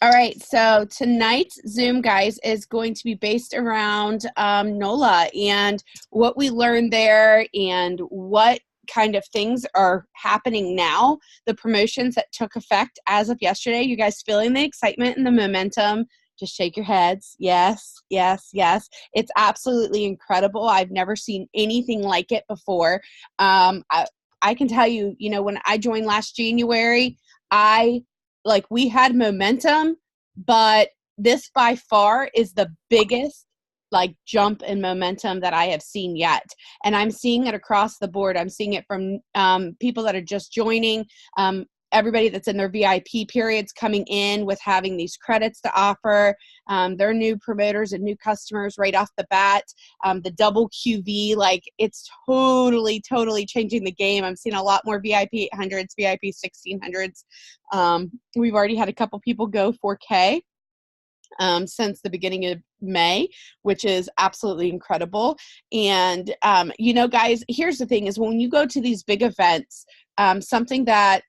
All right, so tonight's Zoom, guys, is going to be based around NOLA and what we learned there and what kind of things are happening now, the promotions that took effect as of yesterday. You guys feeling the excitement and the momentum? Just shake your heads. Yes, yes, yes. It's absolutely incredible. I've never seen anything like it before. I can tell you, when I joined last January, we had momentum, but this by far is the biggest jump in momentum that I have seen yet. And I'm seeing it across the board. I'm seeing it from people that are just joining, everybody that's in their VIP periods coming in with having these credits to offer. They're new promoters and new customers right off the bat. The double QV, it's totally changing the game. I'm seeing a lot more VIP 800s, VIP 1600s. We've already had a couple people go 4K. Since the beginning of May, which is absolutely incredible. And, guys, here's the thing is when you go to these big events, something that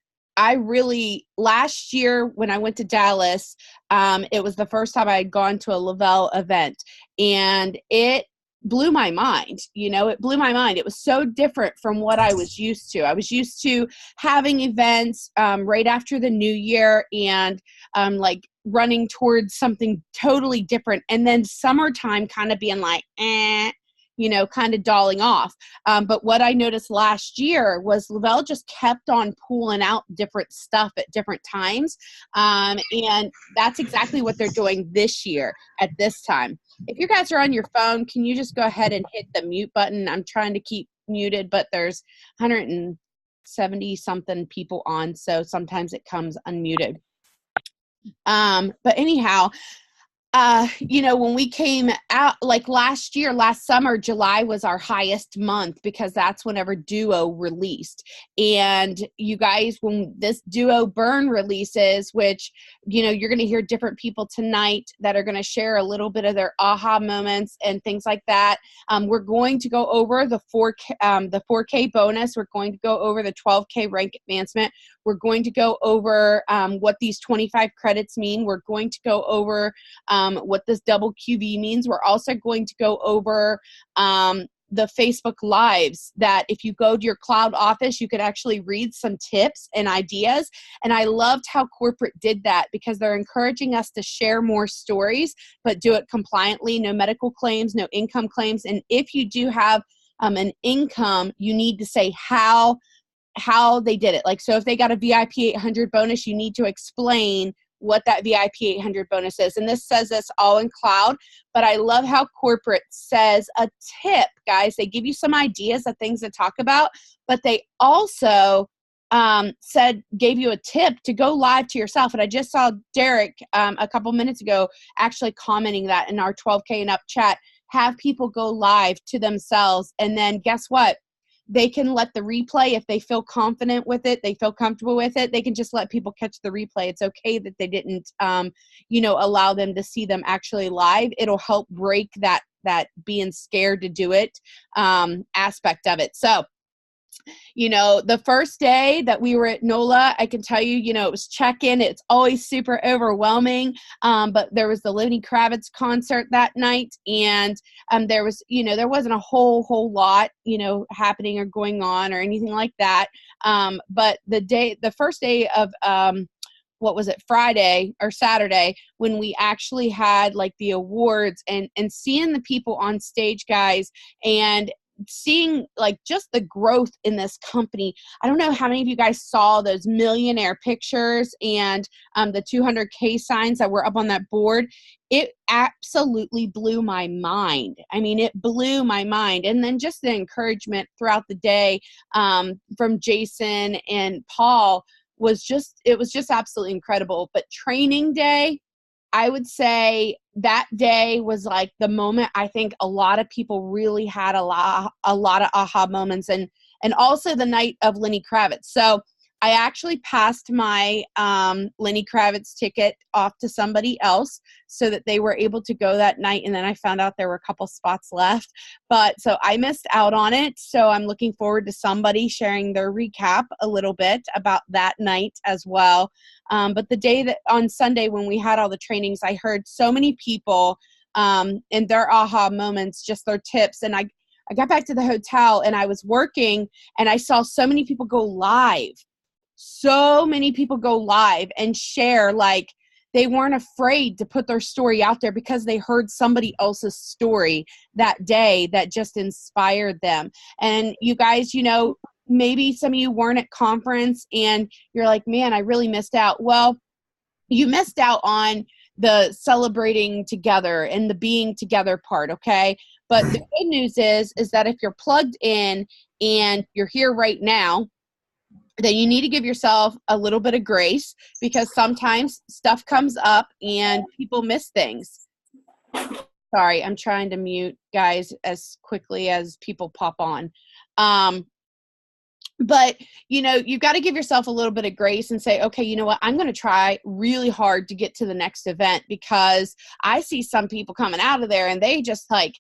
last year when I went to Dallas, it was the first time I had gone to a Lavelle event, and it blew my mind. It blew my mind. It was so different from what I was used to. I was used to having events right after the new year and running towards something totally different. And then summertime kind of being kind of dolling off. But what I noticed last year was Lavelle just kept on pulling out different stuff at different times. And that's exactly what they're doing this year at this time. If you guys are on your phone, can you just go ahead and hit the mute button? I'm trying to keep muted, but there's 170 something people on, so sometimes it comes unmuted. But anyhow, when we came out last summer, July was our highest month because that's whenever Duo released. And you guys, when this Duo Burn releases, which, you're going to hear different people tonight that are going to share a little bit of their aha moments and things like that. We're going to go over the 4K bonus. We're going to go over the 12K rank advancement. We're going to go over what these 25 credits mean. We're going to go over what this double QV means. We're also going to go over the Facebook Lives that if you go to your cloud office, you could actually read some tips and ideas. And I loved how corporate did that because they're encouraging us to share more stories, but do it compliantly, no medical claims, no income claims. And if you do have an income, you need to say how they did it. So if they got a VIP 800 bonus, you need to explain what that VIP 800 bonus is. And this says this all in cloud, but I love how corporate says a tip, guys. They give you some ideas of things to talk about, but they also gave you a tip to go live to yourself. And I just saw Derek a couple minutes ago actually commenting that in our 12K and up chat, have people go live to themselves. And then guess what? They can let the replay, if they feel confident with it, they feel comfortable with it, they can just let people catch the replay. It's okay that they didn't, allow them to see them actually live. It'll help break that being scared to do it aspect of it. So, the first day that we were at NOLA, I can tell you, it was check-in. It's always super overwhelming. But there was the Lenny Kravitz concert that night. And there was, there wasn't a whole lot, happening or going on or anything like that. But the first day of, Friday or Saturday, when we actually had the awards and seeing the people on stage, guys, and seeing just the growth in this company. I don't know how many of you guys saw those millionaire pictures and the 200K signs that were up on that board. It absolutely blew my mind. I mean, it blew my mind. And then just the encouragement throughout the day from Jason and Paul was just absolutely incredible. But training day, I would say that day was the moment I think a lot of people really had a lot of aha moments, and also the night of Lenny Kravitz. So I actually passed my Lenny Kravitz ticket off to somebody else so that they were able to go that night. And then I found out there were a couple spots left. But so I missed out on it. So I'm looking forward to somebody sharing their recap a little bit about that night as well. But the day that on Sunday when we had all the trainings, I heard so many people and their aha moments, just their tips. And I got back to the hotel and I was working and I saw so many people go live. So many people go live and share, like they weren't afraid to put their story out there because they heard somebody else's story that day that just inspired them. And you guys, you know, maybe some of you weren't at conference and you're like, man, I really missed out. Well, you missed out on the celebrating together and the being together part, okay? But the good news is that if you're plugged in and you're here right now, then you need to give yourself a little bit of grace because sometimes stuff comes up and people miss things. Sorry, I'm trying to mute guys as quickly as people pop on. But, you know, you've got to give yourself a little bit of grace and say, okay, you know what, I'm going to try really hard to get to the next event because I see some people coming out of there and they just like,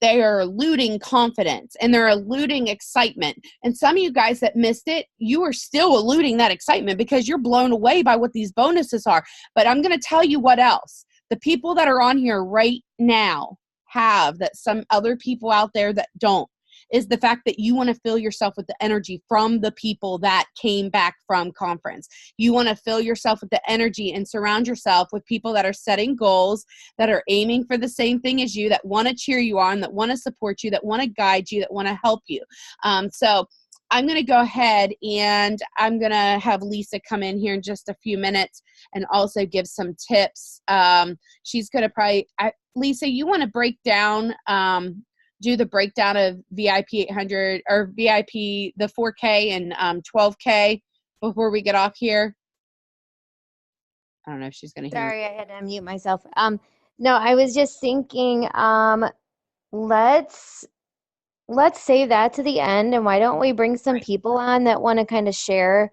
they are eluding confidence and they're eluding excitement. And some of you guys that missed it, you are still eluding that excitement because you're blown away by what these bonuses are. But I'm going to tell you what else. The people that are on here right now have that some other people out there that don't, is the fact that you want to fill yourself with the energy from the people that came back from conference. You want to fill yourself with the energy and surround yourself with people that are setting goals, that are aiming for the same thing as you, that want to cheer you on, that want to support you, that want to guide you, that want to help you. So I'm going to go ahead and I'm going to have Lisa come in here in just a few minutes and also give some tips. She's going to probably, Lisa, you want to break down, do the breakdown of VIP 800 or VIP, the 4K and 12K before we get off here? I don't know if she's going to hear me. Sorry, I had to unmute myself. No, I was just thinking, let's save that to the end, and why don't we bring some people on that want to kind of share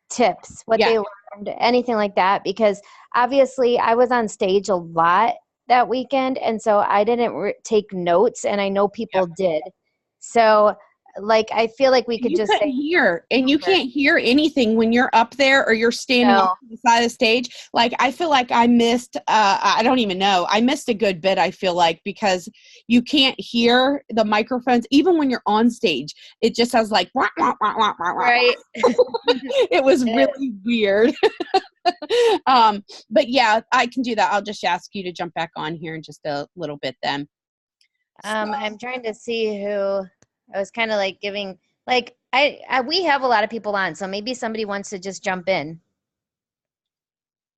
tips, what they learned, anything like that, because obviously I was on stage a lot that weekend, and so I didn't take notes, and I know people did. So like I feel like we could just say hear, and you can't hear anything when you're up there or you're standing on the side of the stage. Like I feel like I missed I don't even know, I missed a good bit, I feel like, because you can't hear the microphones even when you're on stage. It just has like wah, wah, wah, wah, wah, wah. Right. It was really weird. But yeah, I can do that. I'll just ask you to jump back on here in just a little bit then. I'm trying to see who I was kind of like giving, like we have a lot of people on, so maybe somebody wants to just jump in.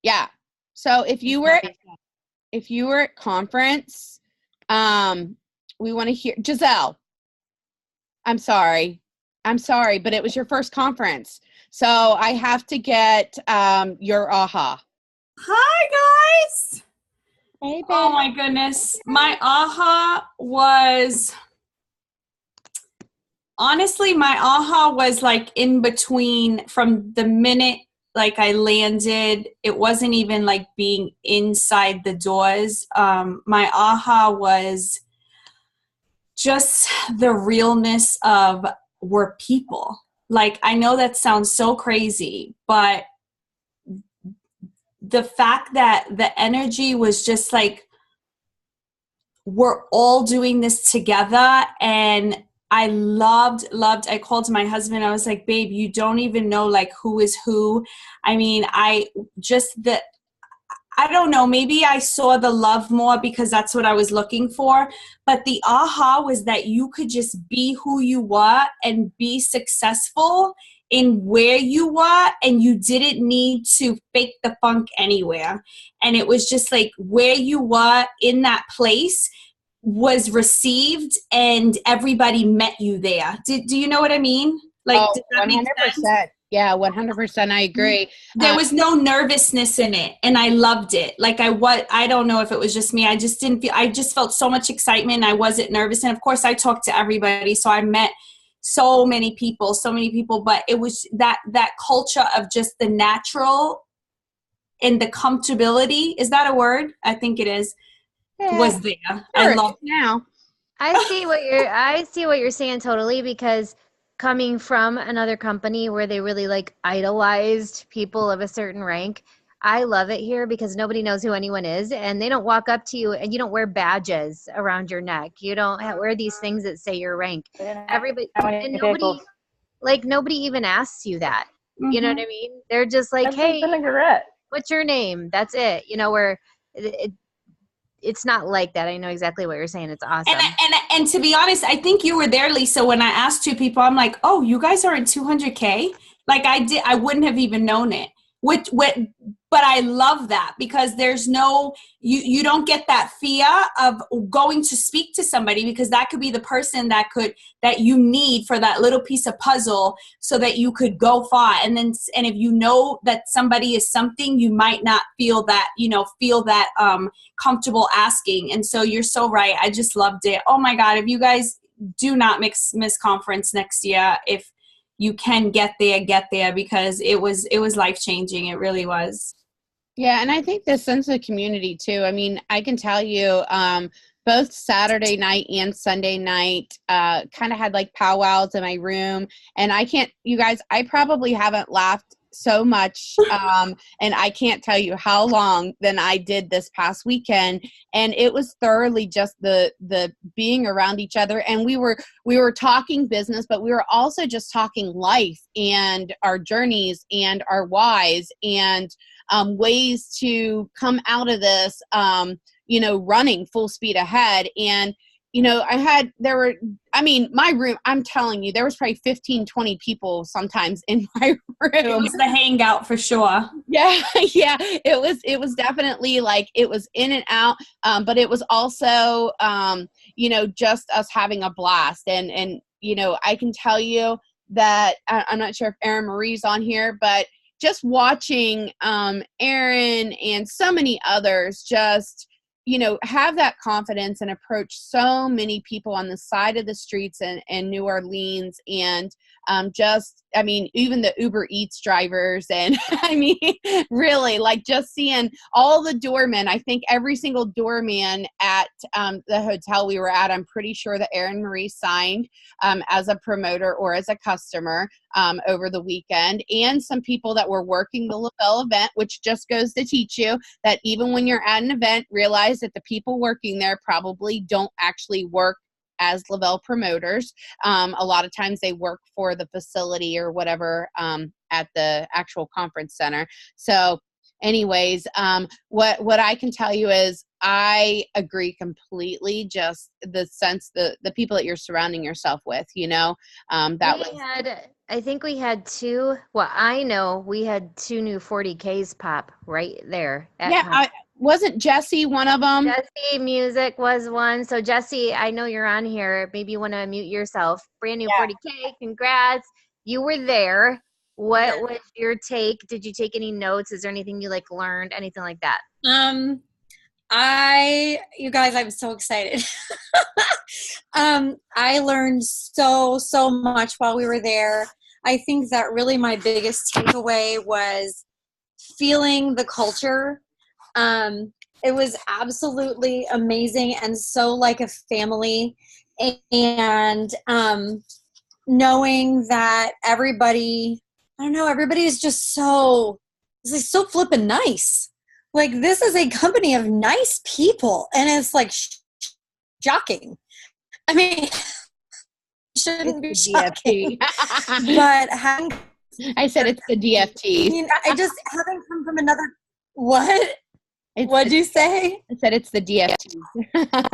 Yeah. So if you were at conference, we want to hear Giselle. I'm sorry, but it was your first conference. So I have to get your aha. Hi, guys. Hey, babe. Oh, my goodness. My aha was, honestly, my aha was like in between from the minute like I landed. It wasn't even like being inside the doors. My aha was just the realness of we're people. Like, I know that sounds so crazy, but the fact that the energy was just like, we're all doing this together. And I loved, I called my husband. I was like, babe, you don't even know like who is who. I mean, I don't know, maybe I saw the love more because that's what I was looking for. But the aha was that you could just be who you were and be successful in where you were, and you didn't need to fake the funk anywhere. And it was just like where you were in that place was received and everybody met you there. Do you know what I mean? Like, does that 100%. make sense? Yeah, 100%. I agree. There was no nervousness in it, and I loved it. Like I don't know if it was just me. I just felt so much excitement. I wasn't nervous. And of course I talked to everybody. So I met so many people, but it was that culture of just the natural and the comfortability. Is that a word? I think it is. Yeah, was there. sure, I love now. I see what you're saying totally, because coming from another company where they really like idolized people of a certain rank, I love it here because nobody knows who anyone is, and they don't walk up to you, and you don't wear badges around your neck. You don't wear these things that say your rank. Everybody, and nobody even asks you that. You know what I mean? They're just like, hey, what's your name? That's it. You know, where it's not like that. I know exactly what you're saying. It's awesome. And to be honest, I think you were there, Lisa, when I asked two people. I'm like, oh, you guys are in 200K? Like I wouldn't have even known it. But I love that because there's no, you don't get that fear of going to speak to somebody, because that could be the person that you need for that little piece of puzzle so that you could go far. And if you know that somebody is something, you might not feel that comfortable asking. And so you're so right. I just loved it. Oh my God. If you guys do not miss conference next year, if you can get there, because it was life-changing. It really was. Yeah, and I think this sense of community too. I mean, I can tell you, both Saturday night and Sunday night, kind of had like powwows in my room, and you guys, I probably haven't laughed so much, and I can't tell you how long than I did this past weekend, and it was thoroughly just the being around each other, and we were talking business, but we were also just talking life and our journeys and our whys and ways to come out of this, running full speed ahead. And my room, I'm telling you, there was probably 15, 20 people sometimes in my room. It was the hangout for sure. Yeah. Yeah. It was definitely like, it was in and out. But it was also, just us having a blast. And, I can tell you that I'm not sure if Erin Marie's on here, but just watching Erin and so many others just, have that confidence and approach so many people on the side of the streets in New Orleans, and even the Uber Eats drivers, and really, like, just seeing all the doormen. I think every single doorman at the hotel we were at, I'm pretty sure that Erin Marie signed as a promoter or as a customer over the weekend, and some people that were working the LaBelle event, which just goes to teach you that even when you're at an event, realize that the people working there probably don't actually work as LaBelle promoters. A lot of times they work for the facility or whatever at the actual conference center. So anyways, what I can tell you is I agree completely. Just the sense, the people that you're surrounding yourself with, I think we had two. Well, I know we had two new 40Ks pop right there. Wasn't Jesse one of them? Jesse Music was one. So Jesse, I know you're on here. Maybe you want to mute yourself. Brand new 40K. Congrats. You were there. What was your take? Did you take any notes? Is there anything you learned? Anything like that? You guys, I'm so excited. I learned so much while we were there. I think that really my biggest takeaway was feeling the culture. It was absolutely amazing and so like a family, and knowing that everybody is just so flippin' nice. Like, this is a company of nice people, and it's like shocking. I mean, shouldn't be shocking, but I said it's the DFT. I just haven't come from another. What? What'd you say? I said it's the DFT.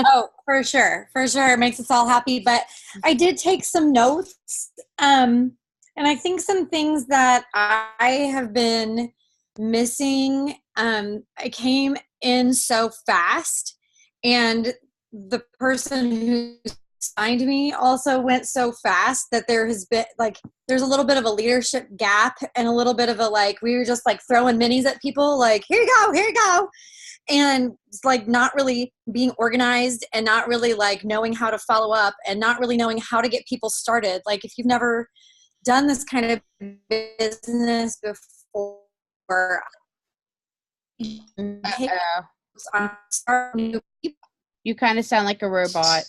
Oh, for sure. It makes us all happy. But I did take some notes, and I think some things that I have been missing. I came in so fast, and the person who signed me also went so fast that there's a little bit of a leadership gap, and a little bit of a we were just throwing minis at people, here you go. and it's like not really being organized and not really like knowing how to follow up and not really knowing how to get people started. Like if you've never done this kind of business before, start new people. You kind of sound like a robot.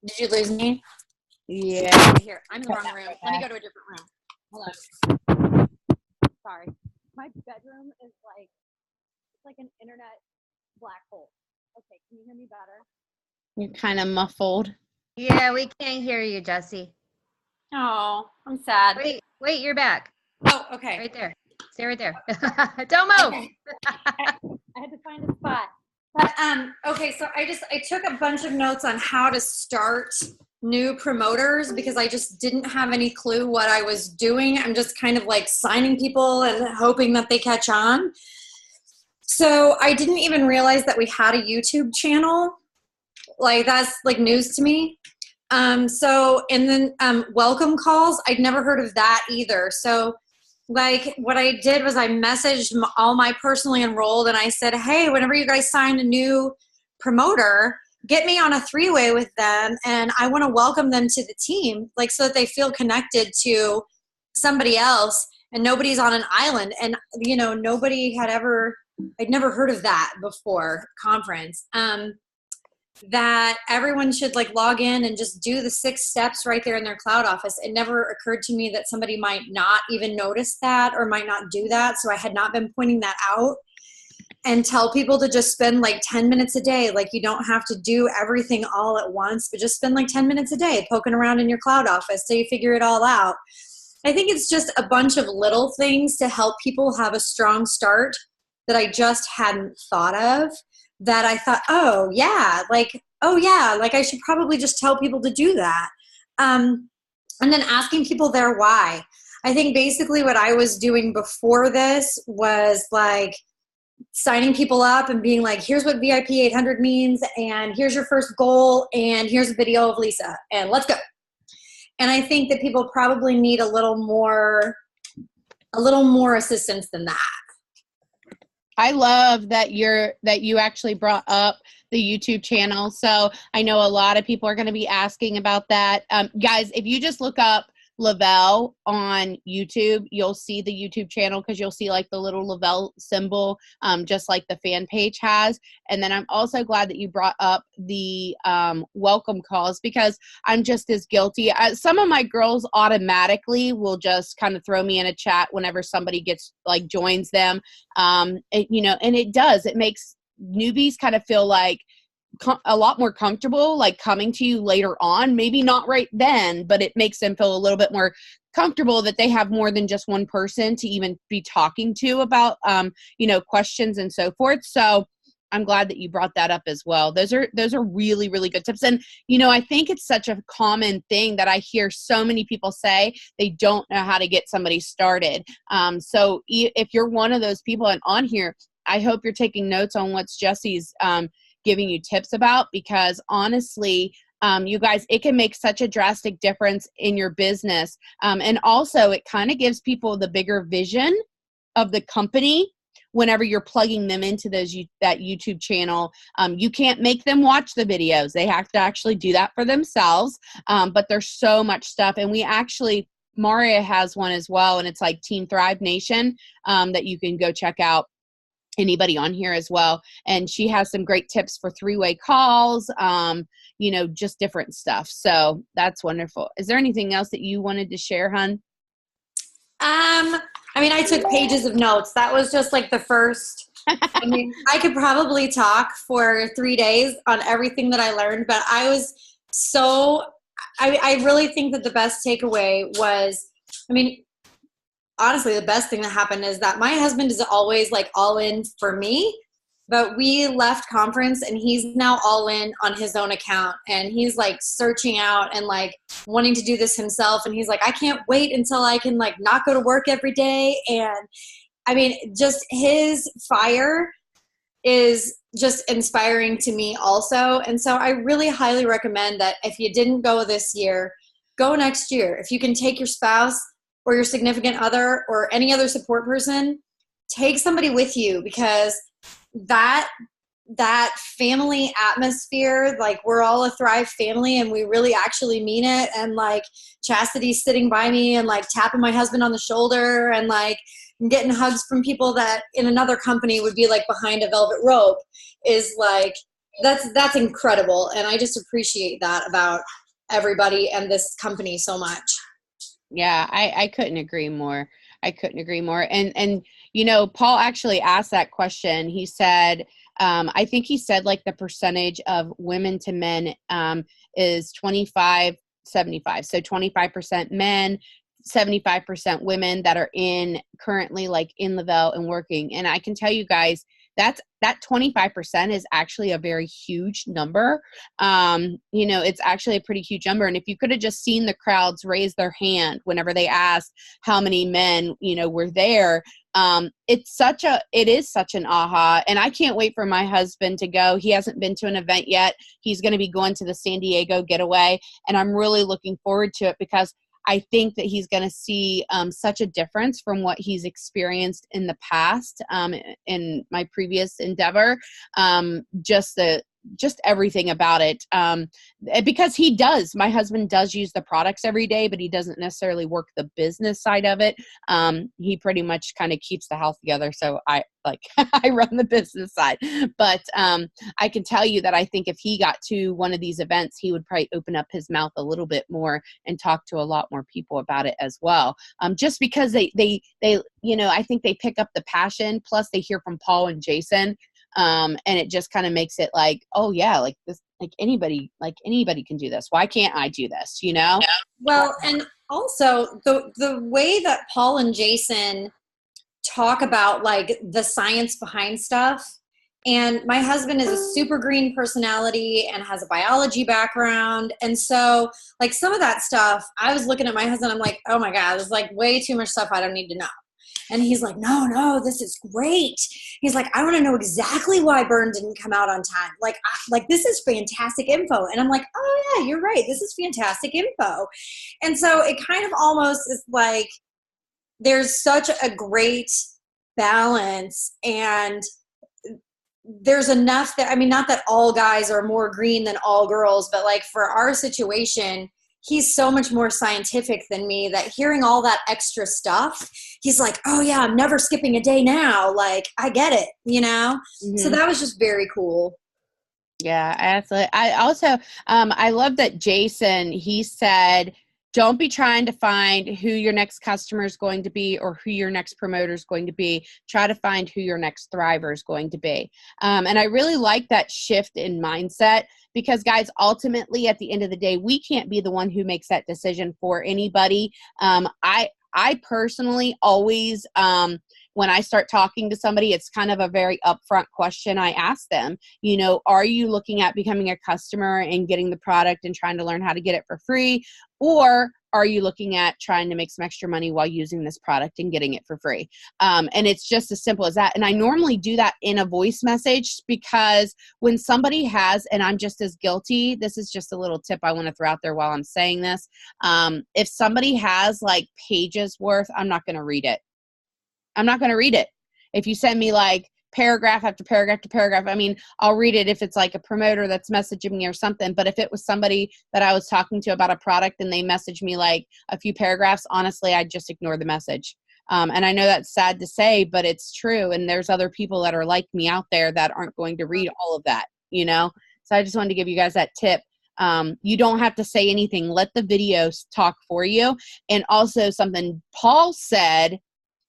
Did you lose me? Yeah. Here, I'm in the wrong room. Let me go to a different room. Hold on. Sorry. My bedroom is like, it's like an internet black hole. Okay, can you hear me better? You're kind of muffled. Yeah, we can't hear you, Jesse. Oh, I'm sad. Wait, you're back. Oh, okay. Right there. Stay right there. Don't move. Okay. I had to find a spot. But okay, so I took a bunch of notes on how to start new promoters because I just didn't have any clue what I was doing. I'm just kind of like signing people and hoping that they catch on. So I didn't even realize that we had a YouTube channel. Like that's like news to me. And then welcome calls, I'd never heard of that either. So like what I did was I messaged all my personally enrolled and I said, hey, whenever you guys sign a new promoter, get me on a 3-way with them and I want to welcome them to the team, like so that they feel connected to somebody else and nobody's on an island. And you know, I'd never heard of that before conference. That everyone should like log in and just do the 6 steps right there in their cloud office. It never occurred to me that somebody might not even notice that or might not do that. So I had not been pointing that out, and tell people to just spend like 10 minutes a day. Like you don't have to do everything all at once, but just spend like 10 minutes a day poking around in your cloud office so you figure it all out. I think it's just a bunch of little things to help people have a strong start that I just hadn't thought of. That I thought, oh yeah, like I should probably just tell people to do that. And then asking people their why. I think basically what I was doing before this was like signing people up and being like, here's what VIP 800 means, and here's your first goal, and here's a video of Lisa, and let's go. And I think that people probably need a little more assistance than that. I love that you actually brought up the YouTube channel. So I know a lot of people are going to be asking about that. Guys, if you just look up Lavelle on YouTube, you'll see the YouTube channel because you'll see like the little Lavelle symbol, just like the fan page has. And then I'm also glad that you brought up the welcome calls because I'm just as guilty. Some of my girls automatically will just kind of throw me in a chat whenever somebody gets like joins them. And it makes newbies kind of feel like a lot more comfortable like coming to you later on, maybe not right then, but it makes them feel a little bit more comfortable that they have more than just one person to even be talking to about questions and so forth. So I'm glad that you brought that up as well. Those are really, really good tips. And I think it's such a common thing that I hear so many people say they don't know how to get somebody started. So if you're one of those people and on here, I hope you're taking notes on what Jesse's giving you tips about, because honestly, you guys, it can make such a drastic difference in your business. And also it kind of gives people the bigger vision of the company whenever you're plugging them into that YouTube channel. You can't make them watch the videos. They have to actually do that for themselves. But there's so much stuff. And Maria has one as well. And it's like Team Thrive Nation that you can go check out. Anybody on here as well. And she has some great tips for 3-way calls, just different stuff. So that's wonderful. Is there anything else that you wanted to share, hon? I took pages of notes. That was just like the first. I could probably talk for 3 days on everything that I learned, but I really think that the best takeaway was, honestly, the best thing that happened is that my husband is always like all in for me, but we left conference and he's now all in on his own account, and he's like searching out and like wanting to do this himself. And he's like, I can't wait until I can like not go to work every day. And just his fire is just inspiring to me also. And so I really highly recommend that if you didn't go this year, go next year. If you can take your spouse or your significant other or any other support person, take somebody with you, because that family atmosphere, like we're all a Thrive family and we really actually mean it. And like Chastity's sitting by me and like tapping my husband on the shoulder and like getting hugs from people that in another company would be like behind a velvet rope is like, that's incredible. And I just appreciate that about everybody and this company so much. Yeah, I couldn't agree more. I couldn't agree more. And you know, Paul actually asked that question. He said, I think he said like the percentage of women to men is 25-75. So 25% men, 75% women that are currently like in Lavelle and working. And I can tell you guys, that 25% is actually a very huge number. You know, it's actually a pretty huge number. And if you could have just seen the crowds raise their hand whenever they asked how many men, you know, were there, it is such an aha. And I can't wait for my husband to go. He hasn't been to an event yet. He's going to be going to the San Diego getaway. And I'm really looking forward to it because I think that he's going to see such a difference from what he's experienced in the past in my previous endeavor. Just everything about it. Because my husband does use the products every day, but he doesn't necessarily work the business side of it. He pretty much kind of keeps the house together. So I run the business side, but I can tell you that I think if he got to one of these events, he would probably open up his mouth a little bit more and talk to a lot more people about it as well. Just because they, you know, I think they pick up the passion, plus they hear from Paul and Jason. And it just kind of makes it like, oh yeah, like this, like anybody can do this. Why can't I do this? You know? Well, and also the way that Paul and Jason talk about like the science behind stuff. And my husband is a super green personality and has a biology background. And so like some of that stuff, I was looking at my husband, I'm like, oh my God, there's like way too much stuff I don't need to know. And he's like, no, this is great. He's like, I want to know exactly why Burn didn't come out on time. Like this is fantastic info. And I'm like, oh yeah, you're right. This is fantastic info. And so it kind of almost is like, there's such a great balance and there's enough that, I mean, not that all guys are more green than all girls, but like for our situation, he's so much more scientific than me that hearing all that extra stuff, he's like, oh yeah, I'm never skipping a day now. Like, I get it, you know? Mm-hmm. So that was just very cool. Yeah, absolutely. I also, I love that Jason, he said, don't be trying to find who your next customer is going to be or who your next promoter is going to be. Try to find who your next thriver is going to be. And I really like that shift in mindset because, guys, ultimately, at the end of the day, we can't be the one who makes that decision for anybody. I personally always, when I start talking to somebody, it's kind of a very upfront question I ask them. You know, are you looking at becoming a customer and getting the product and trying to learn how to get it for free? Or are you looking at trying to make some extra money while using this product and getting it for free? And it's just as simple as that. And I normally do that in a voice message because when somebody has, and I'm just as guilty, this is just a little tip I want to throw out there while I'm saying this. If somebody has like pages worth, I'm not going to read it. I'm not going to read it. If you send me like paragraph after paragraph after paragraph, I mean, I'll read it if it's like a promoter that's messaging me or something. But if it was somebody that I was talking to about a product and they messaged me like a few paragraphs, honestly, I'd just ignore the message. And I know that's sad to say, but it's true. And there's other people that are like me out there that aren't going to read all of that, you know? So I just wanted to give you guys that tip. You don't have to say anything. Let the videos talk for you. And also something Paul said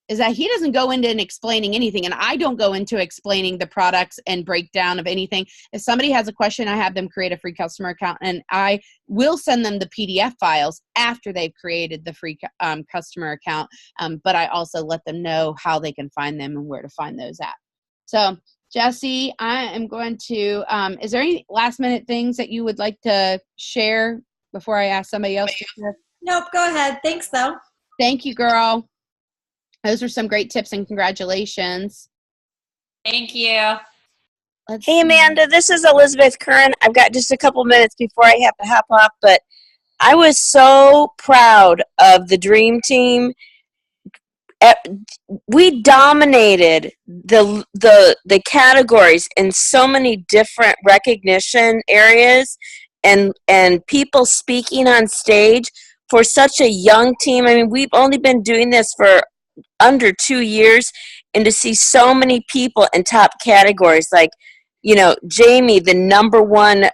is that he doesn't go into explaining anything, and I don't go into explaining the products and breakdown of anything. If somebody has a question, I have them create a free customer account, and I will send them the PDF files after they've created the free customer account, but I also let them know how they can find them and where to find those at. So, Jesse, I am going to, is there any last-minute things that you would like to share before I ask somebody else to share? Nope, go ahead. Thanks, though. Thank you, girl. Those are some great tips and congratulations. Thank you. Hey, Amanda, this is Elizabeth Curran. I've got just a couple minutes before I have to hop off, but I was so proud of the Dream Team we dominated the categories in so many different recognition areas, and people speaking on stage for such a young team. I mean, we've only been doing this for under 2 years, and to see so many people in top categories like, Jamie, the number one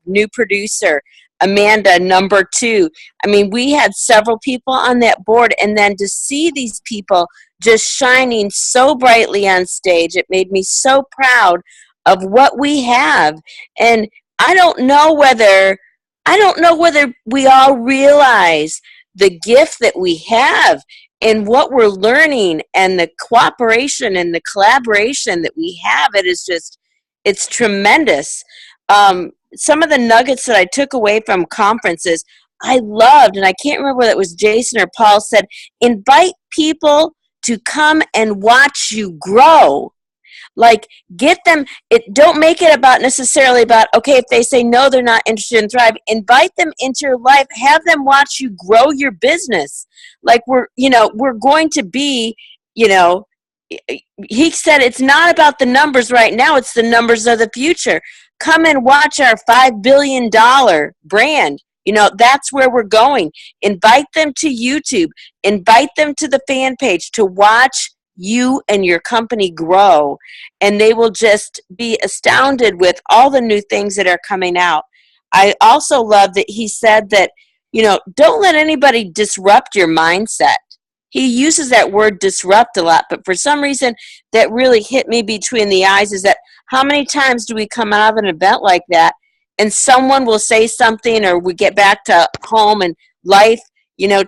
new producer, Amanda, number two. I mean, we had several people on that board, and then to see these people just shining so brightly on stage, it made me so proud of what we have. And I don't know whether we all realize the gift that we have and what we're learning, and the cooperation and the collaboration that we have. It's tremendous. Some of the nuggets that I took away from conferences, I loved, and I can't remember whether it was Jason or Paul said, invite people to come and watch you grow. Like, get them, don't make it about necessarily about, okay, if they say no, they're not interested in Thrive, invite them into your life, have them watch you grow your business. Like, we're going to be, he said, it's not about the numbers right now, it's the numbers of the future. Come and watch our $5 billion brand. That's where we're going. Invite them to YouTube, invite them to the fan page to watch you and your company grow, and they will just be astounded with all the new things that are coming out. I also love that he said that, don't let anybody disrupt your mindset. He uses that word disrupt a lot, but for some reason that really hit me between the eyes, is that how many times do we come out of an event like that and someone will say something, or we get back to home and life,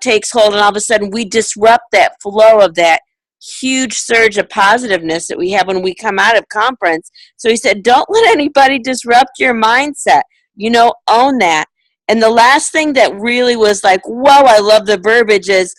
takes hold, and all of a sudden we disrupt that flow of that huge surge of positiveness that we have when we come out of conference. So he said, don't let anybody disrupt your mindset, own that. And the last thing that really was like, whoa, I love the verbiage is,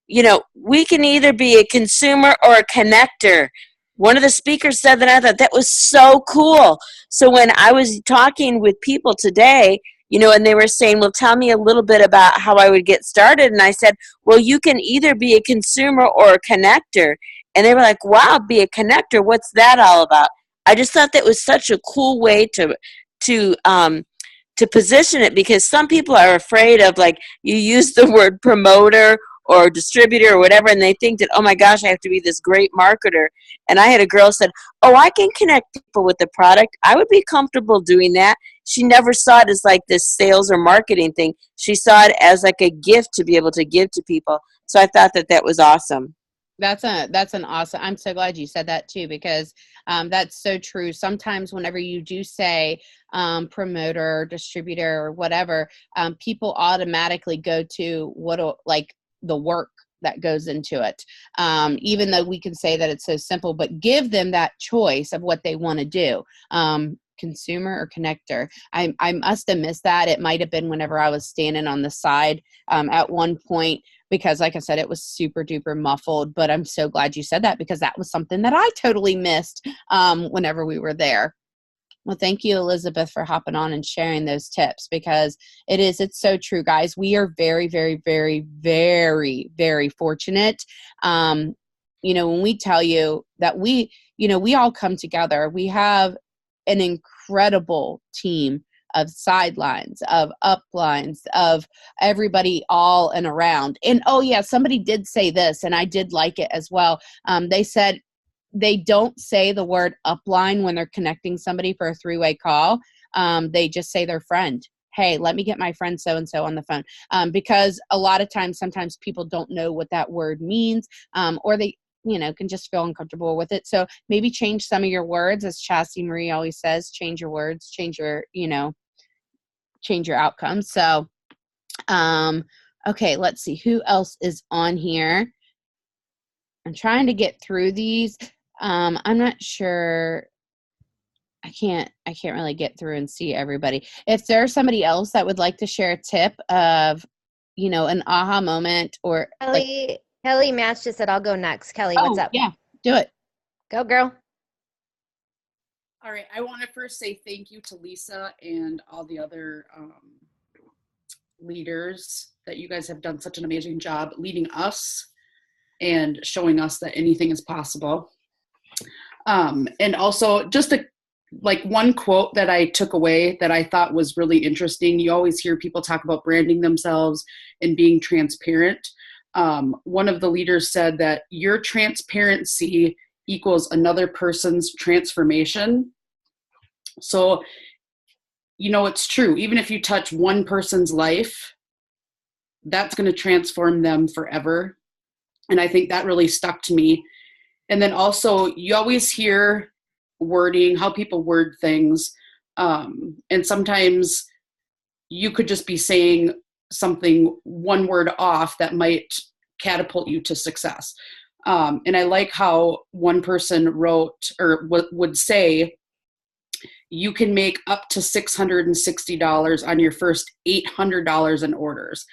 we can either be a consumer or a connector. One of the speakers said that, I thought that was so cool. So when I was talking with people today, and they were saying, well, tell me a little bit about how I would get started. And I said, well, you can either be a consumer or a connector. And they were like, wow, be a connector. What's that all about? I just thought that was such a cool way to position it, because some people are afraid of, like, you use the word promoter or distributor or whatever, and they think that, oh my gosh, I have to be this great marketer. And I had a girl said, oh, I can connect people with the product. I would be comfortable doing that. She never saw it as like this sales or marketing thing. She saw it as like a gift to be able to give to people. So I thought that was awesome. That's an awesome. I'm so glad you said that too, because that's so true. Sometimes whenever you do say promoter, distributor, or whatever, people automatically go to like the work that goes into it. Even though we can say that it's so simple, but give them that choice of what they want to do. Consumer or connector. I must have missed that. It might have been whenever I was standing on the side at one point, because like I said, it was super duper muffled, but I'm so glad you said that, because that was something that I totally missed whenever we were there. Well, thank you, Elizabeth, for hopping on and sharing those tips, because it's so true, guys. We are very, very, very, very, very fortunate. When we tell you that we all come together, we have an incredible team of sidelines, of uplines, of everybody all and around. And oh yeah, somebody did say this, and I did like it as well. They said they don't say the word upline when they're connecting somebody for a three-way call. They just say their friend. Hey, let me get my friend so-and-so on the phone. Because a lot of times, sometimes people don't know what that word means, or they can just feel uncomfortable with it. So maybe change some of your words, as Chastity Marie always says, change your words, change your outcomes. So, okay, let's see who else is on here. I'm trying to get through these. I'm not sure. I can't really get through and see everybody. If there's somebody else that would like to share a tip of, an aha moment, or Kelly Match just said, I'll go next. Kelly, what's up? Yeah, do it. Go, girl. All right. I want to first say thank you to Lisa and all the other leaders, that you guys have done such an amazing job leading us and showing us that anything is possible. And also just one quote that I took away that I thought was really interesting. You always hear people talk about branding themselves and being transparent. One of the leaders said that your transparency equals another person's transformation. So, it's true. Even if you touch one person's life, that's going to transform them forever. And I think that really stuck to me. And then also, you always hear wording, how people word things. And sometimes you could just be saying something one word off that might catapult you to success. And I like how one person wrote or would say, you can make up to $660 on your first $800 in orders.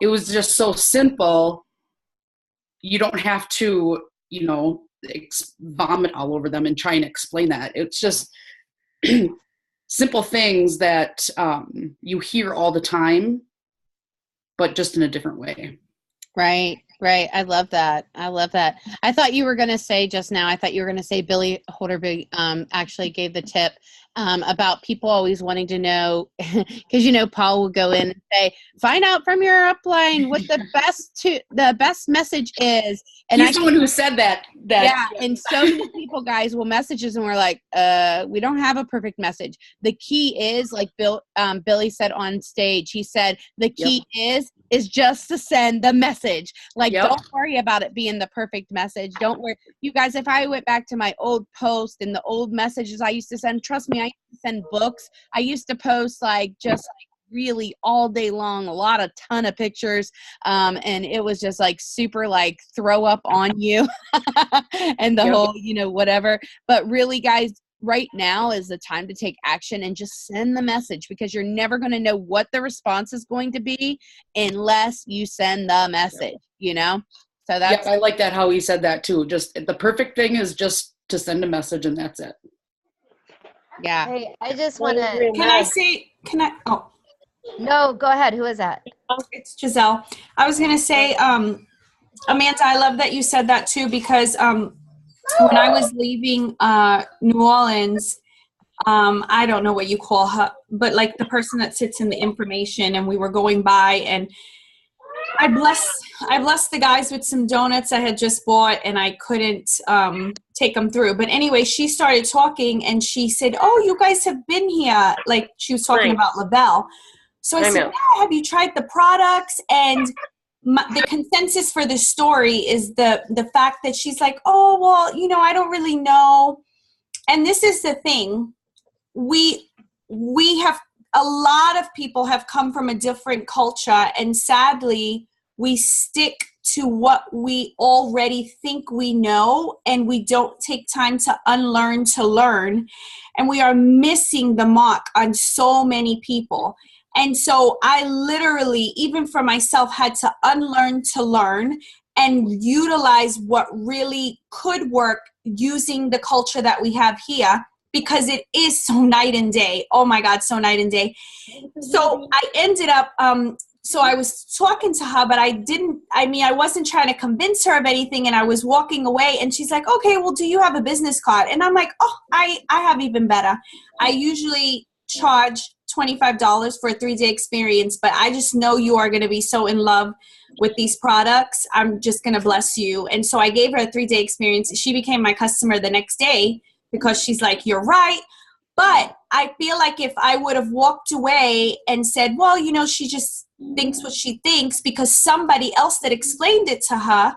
It was just so simple. You don't have to, vomit all over them and try and explain that. It's just simple things that you hear all the time, but just in a different way. Right. I love that. I thought you were going to say just now, Billy Holderby actually gave the tip about people always wanting to know, because, Paul will go in and say, find out from your upline what the best message is. And he's the one who said that. Yeah. And so many people, guys, will message us and we're like, we don't have a perfect message. The key is, like Billy said on stage, he said, the key is just to send the message. Like, don't worry about it being the perfect message. Don't worry. You guys, if I went back to my old post and the old messages I used to send, trust me, I used to send books. I used to post really all day long, a ton of pictures. And it was just super throw up on you and the whole, whatever. But really, guys, right now is the time to take action and just send the message, because you're never going to know what the response is going to be unless you send the message, So that's. I like that how he said that too. Just the perfect thing is just to send a message and that's it. Yeah. Hey, I just want to. Oh. No, go ahead. Who is that? It's Giselle. I was going to say, Amanda, I love that you said that too, because when I was leaving New Orleans, I don't know what you call her, but the person that sits in the information, and we were going by, and I blessed the guys with some donuts I had just bought, and I couldn't take them through. But anyway, she started talking, and she said, "Oh, you guys have been here." She was talking about LaBelle. So I said, "Yeah, have you tried the products?" And the consensus for this story is the fact that she's like, "Oh, well, I don't really know." And this is the thing. We have, a lot of people have come from a different culture, and sadly, we stick to what we already think we know, and we don't take time to unlearn to learn. And we are missing the mark on so many people. And so I literally, even for myself, had to unlearn to learn and utilize what really could work using the culture that we have here, because it is so night and day. Oh my God, so night and day. So I ended up, so I was talking to her, but I wasn't trying to convince her of anything, and I was walking away, and she's like, "Okay, well, do you have a business card?" And I'm like, "Oh, I have even better. I usually charge $25 for a 3-day experience, but I just know you are going to be so in love with these products. I'm just going to bless you." And so I gave her a 3-day experience. She became my customer the next day, because she's like, "You're right." But I feel like if I would have walked away and said, "Well, she just thinks what she thinks," because somebody else that explained it to her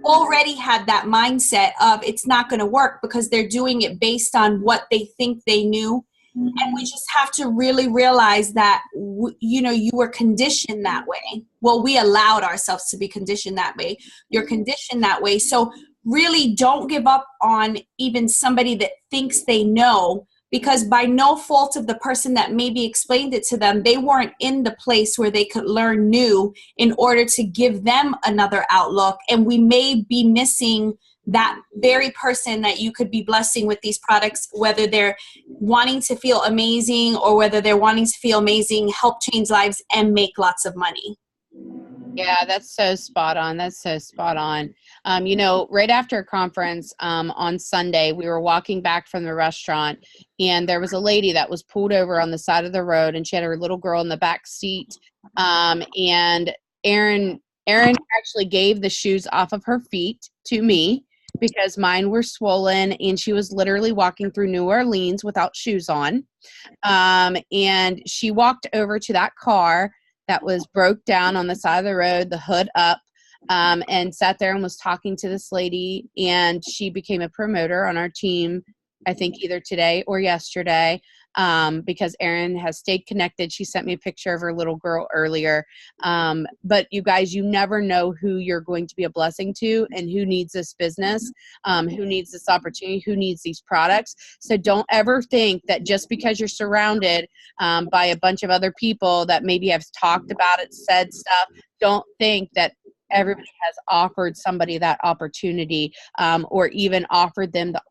already had that mindset of it's not going to work, because they're doing it based on what they think they knew. And we just have to really realize that, you were conditioned that way. Well, we allowed ourselves to be conditioned that way. You're conditioned that way. So really don't give up on even somebody that thinks they know, because by no fault of the person that maybe explained it to them, they weren't in the place where they could learn new in order to give them another outlook. And we may be missing that very person that you could be blessing with these products, whether they're wanting to feel amazing or whether they're wanting to feel amazing, help change lives, and make lots of money. Yeah, that's so spot on. That's so spot on. You know, right after a conference on Sunday, we were walking back from the restaurant, and there was a lady that was pulled over on the side of the road, and she had her little girl in the back seat. And Aaron actually gave the shoes off of her feet to me because mine were swollen, and she was literally walking through New Orleans without shoes on. And she walked over to that car that was broke down on the side of the road, the hood up, and sat there and was talking to this lady. And she became a promoter on our team, I think either today or yesterday, because Erin has stayed connected. She sent me a picture of her little girl earlier. But you guys, you never know who you're going to be a blessing to and who needs this business, who needs this opportunity, who needs these products. So don't ever think that just because you're surrounded by a bunch of other people that maybe have talked about it, said stuff, don't think that everybody has offered somebody that opportunity, or even offered them the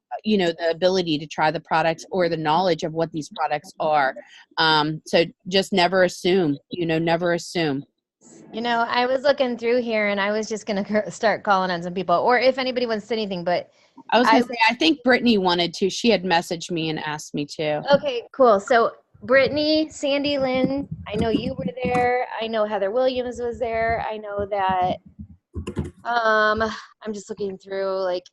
ability to try the products or the knowledge of what these products are. So just never assume, never assume. I was looking through here and I was just going to start calling on some people, or if anybody wants to say anything, but I was going to say, I think Brittany wanted to. She had messaged me and asked me to. Okay, cool. So Brittany, Sandy Lynn, I know you were there. I know Heather Williams was there. I know that I'm just looking through, like,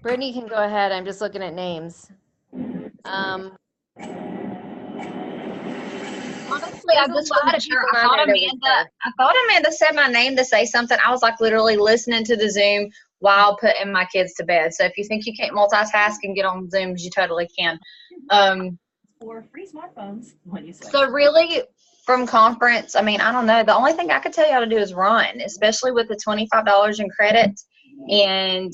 Brittany can go ahead. I'm just looking at names. Honestly, I just wasn't sure. I thought Amanda said my name to say something. I was like literally listening to the Zoom while putting my kids to bed. So if you think you can't multitask and get on Zooms, you totally can. For free smartphones when you switch. So really, from conference, I mean, I don't know. The only thing I could tell you how to do is run, especially with the $25 in credits and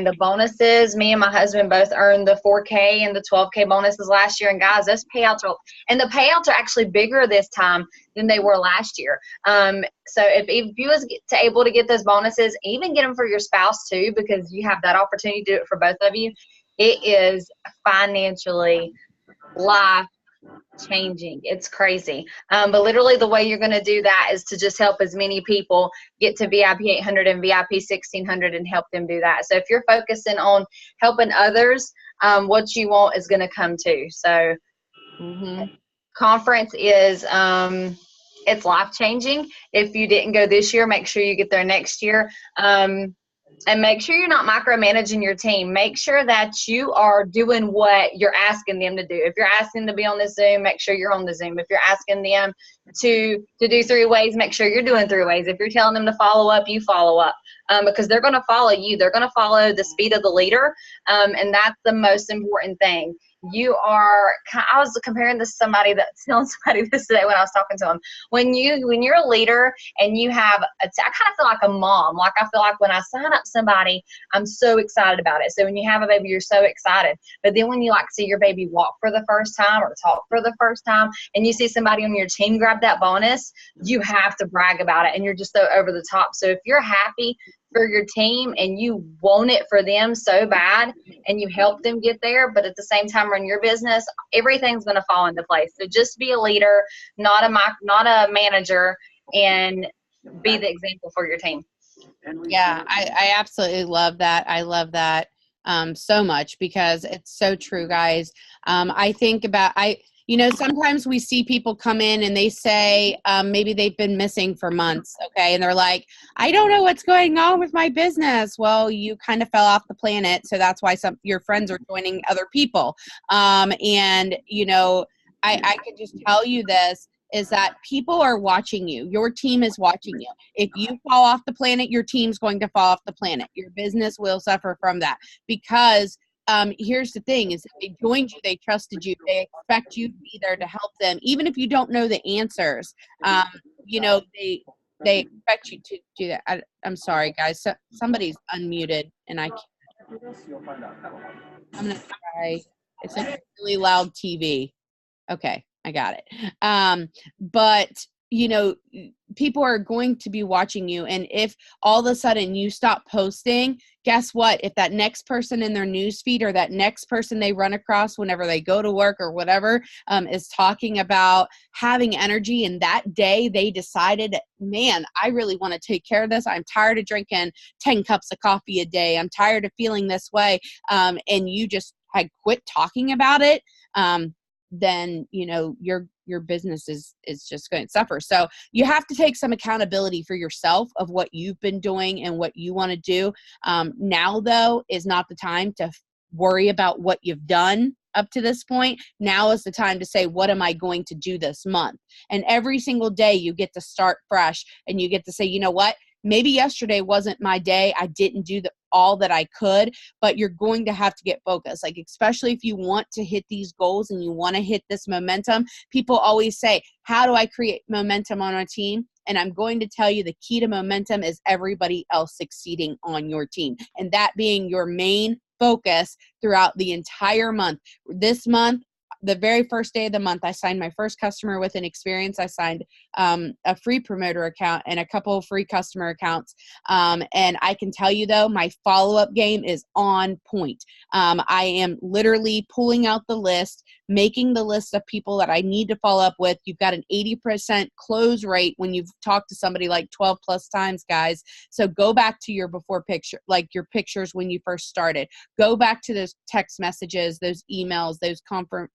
the bonuses. Me and my husband both earned the 4K and the 12K bonuses last year. And guys, those payouts the payouts are actually bigger this time than they were last year. So if you was able to get those bonuses, even get them for your spouse too, because you have that opportunity to do it for both of you, it is financially life changing. It's crazy. But literally the way you're going to do that is to just help as many people get to VIP 800 and VIP 1600 and help them do that. So if you're focusing on helping others, what you want is going to come too. So conference is it's life changing. If you didn't go this year, make sure you get there next year. And make sure you're not micromanaging your team. Make sure that you are doing what you're asking them to do. If you're asking them to be on the Zoom, make sure you're on the Zoom. If you're asking them to do 3 ways, make sure you're doing 3 ways. If you're telling them to follow up, you follow up, because they're going to follow you. They're going to follow the speed of the leader, and that's the most important thing. I was comparing this to telling somebody this today when I was talking to them. When you're a leader and you have, I kind of feel like a mom. Like I feel like when I sign up somebody, I'm so excited about it. So when you have a baby, you're so excited. But then when you see your baby walk for the first time or talk for the first time, and you see somebody on your team grab that bonus, you have to brag about it, and you're just so over the top. So if you're happy for your team and you want it for them so bad and you help them get there, but at the same time run your business, everything's going to fall into place. So just be a leader, not a manager, and be the example for your team. Yeah, I absolutely love that. I love that so much because it's so true, guys. I think about, sometimes we see people come in and they say maybe they've been missing for months, okay? And they're like, I don't know what's going on with my business. Well, you kind of fell off the planet, so that's why your friends are joining other people. And, I can just tell you this, is that people are watching you. Your team is watching you. If you fall off the planet, your team's going to fall off the planet. Your business will suffer from that because here's the thing is they joined you, they trusted you, they expect you to be there to help them. Even if you don't know the answers, they expect you to do that. I'm sorry, guys. Somebody's unmuted and I can't. I'm going to try. It's a really loud TV. Okay. I got it. But you know, people are going to be watching you. And if all of a sudden you stop posting, guess what? If that next person in their news feed or that next person they run across whenever they go to work or whatever is talking about having energy, and that day they decided, man, I really want to take care of this. I'm tired of drinking 10 cups of coffee a day. I'm tired of feeling this way. And you just had quit talking about it. Then, you know, your business is just going to suffer. So you have to take some accountability for yourself of what you've been doing and what you want to do. Now, though, is not the time to worry about what you've done up to this point. Now is the time to say, what am I going to do this month? And every single day you get to start fresh, and you get to say, you know what? Maybe yesterday wasn't my day. I didn't do all that I could, but you're going to have to get focused. Like, especially if you want to hit these goals and you want to hit this momentum. People always say, how do I create momentum on a team? And I'm going to tell you, the key to momentum is everybody else succeeding on your team, and that being your main focus throughout the entire month. This month, the very first day of the month, I signed my first customer with an experience. I signed a free promoter account and a couple of free customer accounts. And I can tell you, though, my follow-up game is on point. I am literally pulling out the list, making the list of people that I need to follow up with. You've got an 80% close rate when you've talked to somebody like 12 plus times, guys. So go back to your before picture, like your pictures when you first started. Go back to those text messages, those emails, those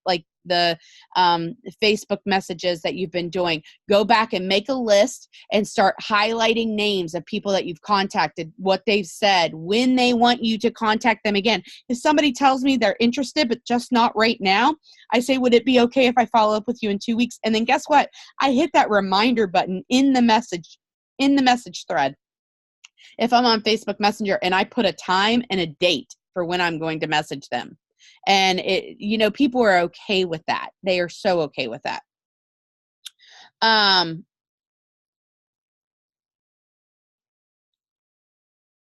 like the Facebook messages that you've been doing. Go back and make a list and start highlighting names of people that you've contacted, what they've said, when they want you to contact them again. If somebody tells me they're interested, but just not right now, I say, would it be okay if I follow up with you in 2 weeks? And then guess what? I hit that reminder button in the message thread. If I'm on Facebook Messenger, and I put a time and a date for when I'm going to message them. And it, you know, people are okay with that. They are so okay with that.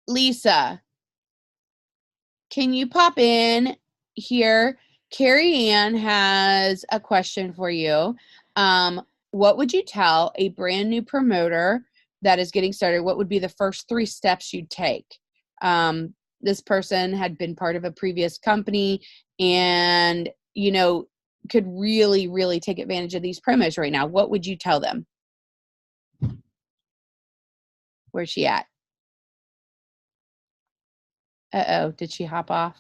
Lisa, can you pop in here? Carrie Ann has a question for you. What would you tell a brand new promoter that is getting started? What would be the first 3 steps you'd take? This person had been part of a previous company and, you know, could really, really take advantage of these promos right now. What would you tell them? Where's she at? Uh-oh, did she hop off?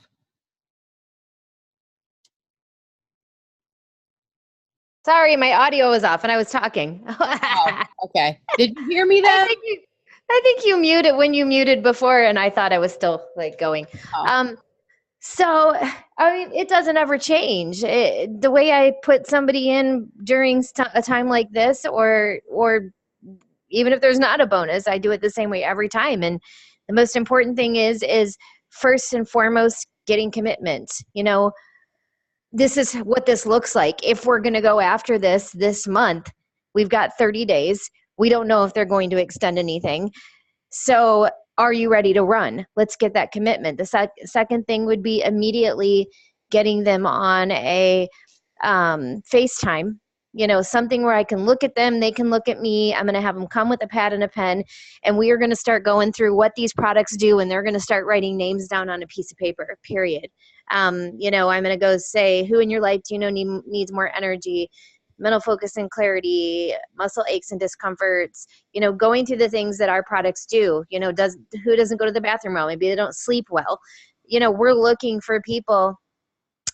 Sorry, my audio was off and I was talking. Oh, okay. Did you hear me then? I think you muted when you muted before, and I thought I was still like going. Oh. So, I mean, it doesn't ever change. The way I put somebody in during a time like this, or even if there's not a bonus, I do it the same way every time. And the most important thing is first and foremost, getting commitment. You know, this is what this looks like. If we're going to go after this month, we've got 30 days. We don't know if they're going to extend anything. So are you ready to run? Let's get that commitment. The second thing would be immediately getting them on a FaceTime, you know, something where I can look at them, they can look at me. I'm going to have them come with a pad and a pen, and we are going to start going through what these products do, and they're going to start writing names down on a piece of paper, period. You know, I'm going to go say, who in your life do you know needs more energy, mental focus and clarity, muscle aches and discomforts, you know, going through the things that our products do. You know, who doesn't go to the bathroom well? Maybe they don't sleep well. You know, we're looking for people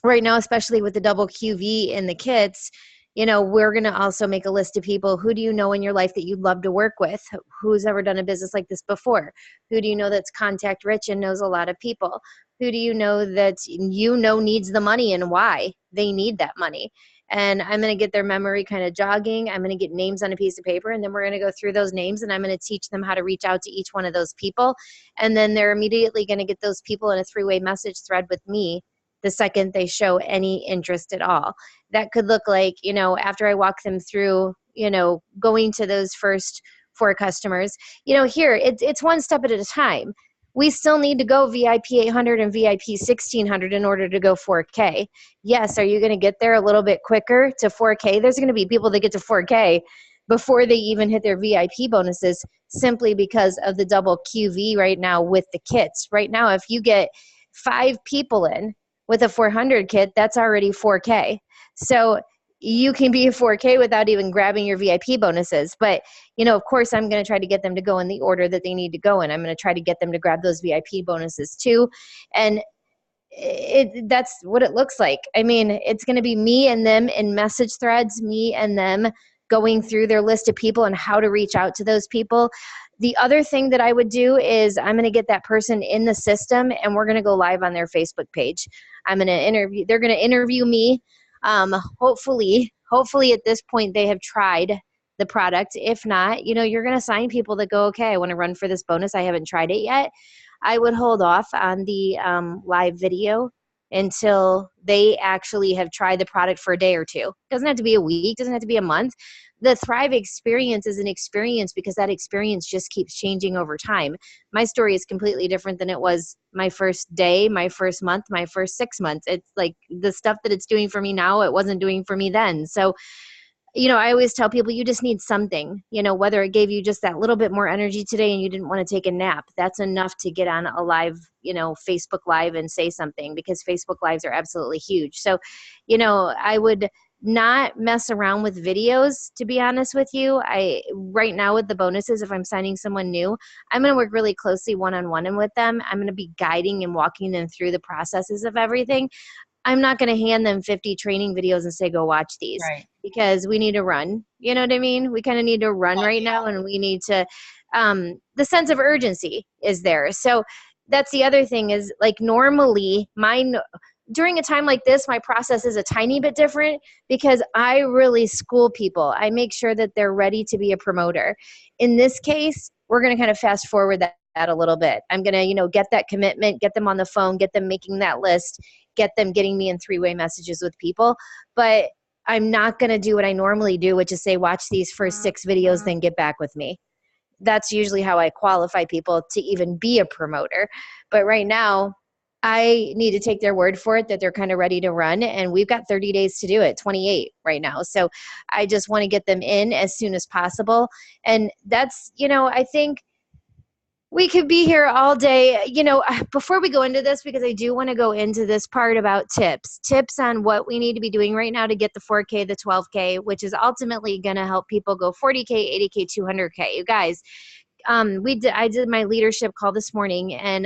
right now, especially with the double QV in the kits. You know, we're going to also make a list of people. Who do you know in your life that you'd love to work with? Who's ever done a business like this before? Who do you know that's contact rich and knows a lot of people? Who do you know that needs the money and why they need that money? And I'm going to get their memory kind of jogging. I'm going to get names on a piece of paper, and then we're going to go through those names, and I'm going to teach them how to reach out to each one of those people. And then they're immediately going to get those people in a 3-way message thread with me the second they show any interest at all. That could look like, you know, after I walk them through, you know, going to those first 4 customers, you know, here it's one step at a time. We still need to go VIP 800 and VIP 1600 in order to go 4K. Yes, are you going to get there a little bit quicker to 4K? There's going to be people that get to 4K before they even hit their VIP bonuses, simply because of the double QV right now with the kits. Right now, if you get 5 people in with a 400 kit, that's already 4K. So you can be a 4K without even grabbing your VIP bonuses. But, of course, I'm going to try to get them to go in the order that they need to go in. I'm going to try to get them to grab those VIP bonuses too. And that's what it looks like. I mean, it's going to be me and them in message threads, me and them going through their list of people and how to reach out to those people. The other thing that I would do is I'm going to get that person in the system, and we're going to go live on their Facebook page. They're going to interview me. Hopefully at this point they have tried the product. If not, you're going to sign people that go, okay, I want to run for this bonus. I haven't tried it yet. I would hold off on the live video until they actually have tried the product for a day or two. Doesn't have to be a week, doesn't have to be a month. The Thrive experience is an experience because that experience just keeps changing over time. My story is completely different than it was my first day, my first month, my first 6 months. It's like the stuff that it's doing for me now, it wasn't doing for me then. So I always tell people you just need something, whether it gave you just that little bit more energy today and you didn't want to take a nap, that's enough to get on a live, Facebook Live and say something, because Facebook Lives are absolutely huge. So, I would not mess around with videos, to be honest with you. Right now with the bonuses, if I'm signing someone new, I'm going to work really closely one-on-one and with them. I'm going to be guiding and walking them through the processes of everything. I'm not going to hand them 50 training videos and say, go watch these, because we need to run. You know what I mean? We kind of need to run right now, and we need to, the sense of urgency is there. So that's the other thing is, like, normally during a time like this, my process is a tiny bit different because I really school people. I make sure that they're ready to be a promoter. In this case, we're going to kind of fast forward that a little bit. I'm going to, get that commitment, get them on the phone, get them making that list, get them getting me in 3-way messages with people. But I'm not going to do what I normally do, which is say, watch these first 6 videos, then get back with me. That's usually how I qualify people to even be a promoter. But right now, I need to take their word for it that they're kind of ready to run. And we've got 30 days to do it, 28 right now. So I just want to get them in as soon as possible. And that's, I think we could be here all day. Before we go into this, because I do want to go into this part about tips on what we need to be doing right now to get the 4K, the 12K, which is ultimately going to help people go 40K, 80K, 200K. You guys, I did my leadership call this morning, and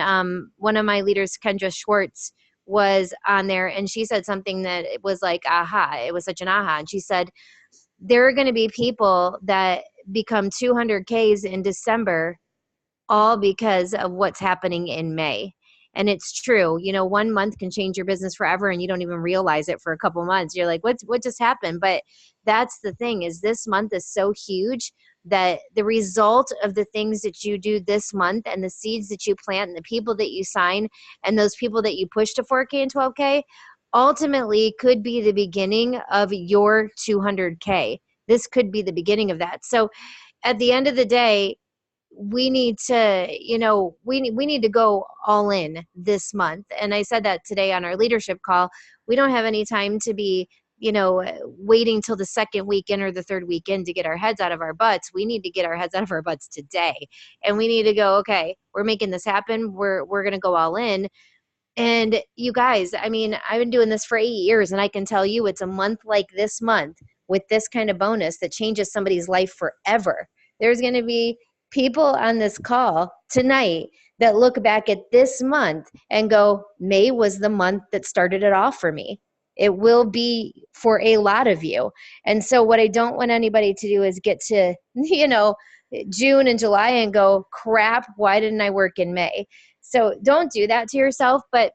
one of my leaders, Kendra Schwartz, was on there, and she said something that it was like, aha, it was such an aha. And she said, there are going to be people that become 200Ks in December, all because of what's happening in May. And it's true. 1 month can change your business forever, and you don't even realize it for a couple months. You're like, what just happened? But that's the thing, is this month is so huge that the result of the things that you do this month and the seeds that you plant and the people that you sign and those people that you push to 4K and 12K ultimately could be the beginning of your 200K. This could be the beginning of that. So at the end of the day, we need to, we need to go all in this month. And I said that today on our leadership call. We don't have any time to be, waiting till the second weekend or the third weekend to get our heads out of our butts. We need to get our heads out of our butts today. And we need to go, okay, we're making this happen. We're going to go all in. And you guys, I mean, I've been doing this for 8 years, and I can tell you it's a month like this month with this kind of bonus that changes somebody's life forever. There's going to be people on this call tonight that look back at this month and go, May was the month that started it off for me. It will be for a lot of you. And so what I don't want anybody to do is get to, June and July and go, crap, why didn't I work in May? So don't do that to yourself. But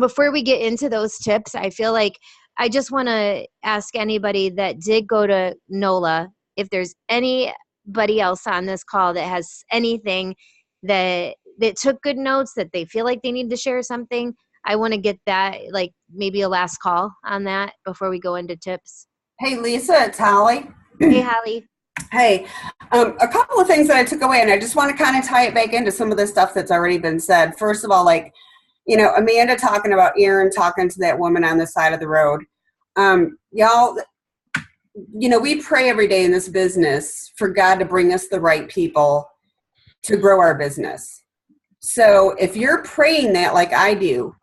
before we get into those tips, I feel like I just want to ask anybody that did go to NOLA, if there's anybody else on this call that has anything that took good notes, that they feel like they need to share something. I want to get that, like maybe a last call on that before we go into tips. Hey, Lisa, it's Holly. Hey, Holly. Hey, a couple of things that I took away, and I just want to kind of tie it back into some of the stuff that's already been said. First of all, Amanda talking about Aaron talking to that woman on the side of the road. Y'all, we pray every day in this business for God to bring us the right people to grow our business. So if you're praying that like I do,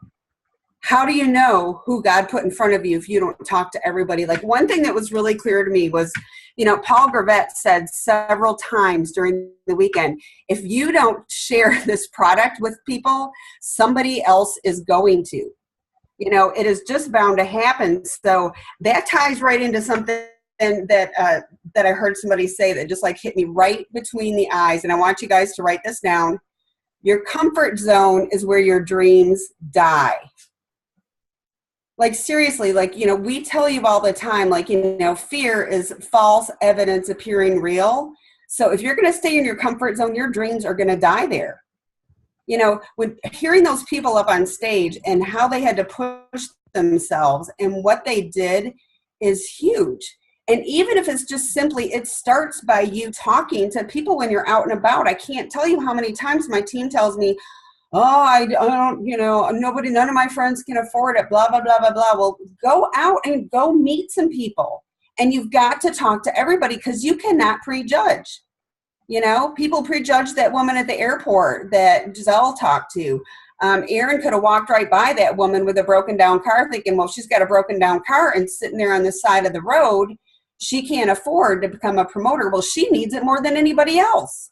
how do you know who God put in front of you if you don't talk to everybody? Like, one thing that was really clear to me was, Paul Gravett said several times during the weekend, if you don't share this product with people, somebody else is going to. It is just bound to happen. So that ties right into something that I heard somebody say that just like hit me right between the eyes. And I want you guys to write this down. Your comfort zone is where your dreams die. Like, seriously, like, we tell you all the time, like, fear is false evidence appearing real. So if you're going to stay in your comfort zone, your dreams are going to die there. When hearing those people up on stage and how they had to push themselves and what they did is huge. And even if it's just simply, it starts by you talking to people when you're out and about. I can't tell you how many times my team tells me, oh, I don't, none of my friends can afford it, blah, blah, blah, blah, blah. Well, go out and go meet some people. And you've got to talk to everybody because you cannot prejudge. People prejudge that woman at the airport that Giselle talked to. Aaron could have walked right by that woman with a broken down car thinking, well, she's got a broken down car and sitting there on the side of the road. She can't afford to become a promoter. Well, she needs it more than anybody else.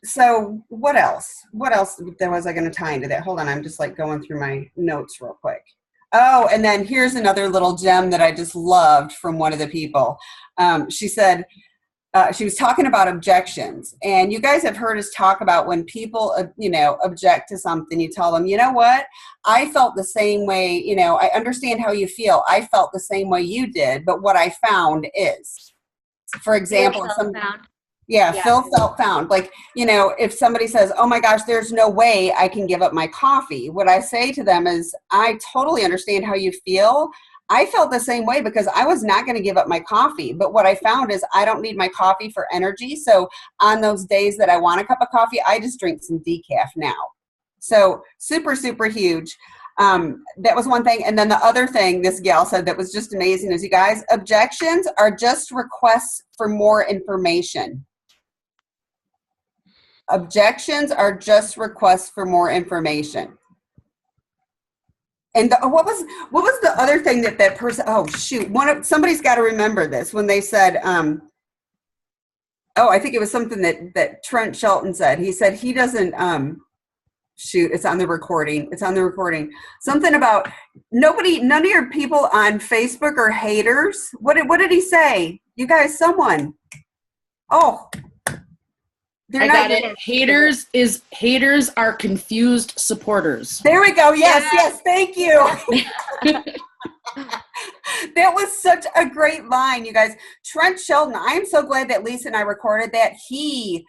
So what else was I going to tie into that? Hold on. I'm just like going through my notes real quick. Oh, and then here's another little gem that I just loved from one of the people. She said, she was talking about objections, and you guys have heard us talk about when people, object to something, you tell them, you know what, I felt the same way, I understand how you feel. I felt the same way you did, but what I found is, for example, Phil felt found. Like, if somebody says, oh my gosh, there's no way I can give up my coffee. What I say to them is, I totally understand how you feel. I felt the same way because I was not going to give up my coffee. But what I found is I don't need my coffee for energy. So on those days that I want a cup of coffee, I just drink some decaf now. So super, super huge. That was one thing. And then the other thing this gal said that was just amazing is, you guys, objections are just requests for more information. Objections are just requests for more information. And what was the other thing that person? Oh shoot! Somebody's got to remember this when they said, I think it was something that Trent Shelton said. He said he doesn't. Shoot! It's on the recording. Something about none of your people on Facebook are haters. What did he say? You guys, someone. Oh. I got it. Haters are confused supporters. There we go. Yes. Thank you. That was such a great line, you guys. Trent Sheldon, I am so glad that Lisa and I recorded that. He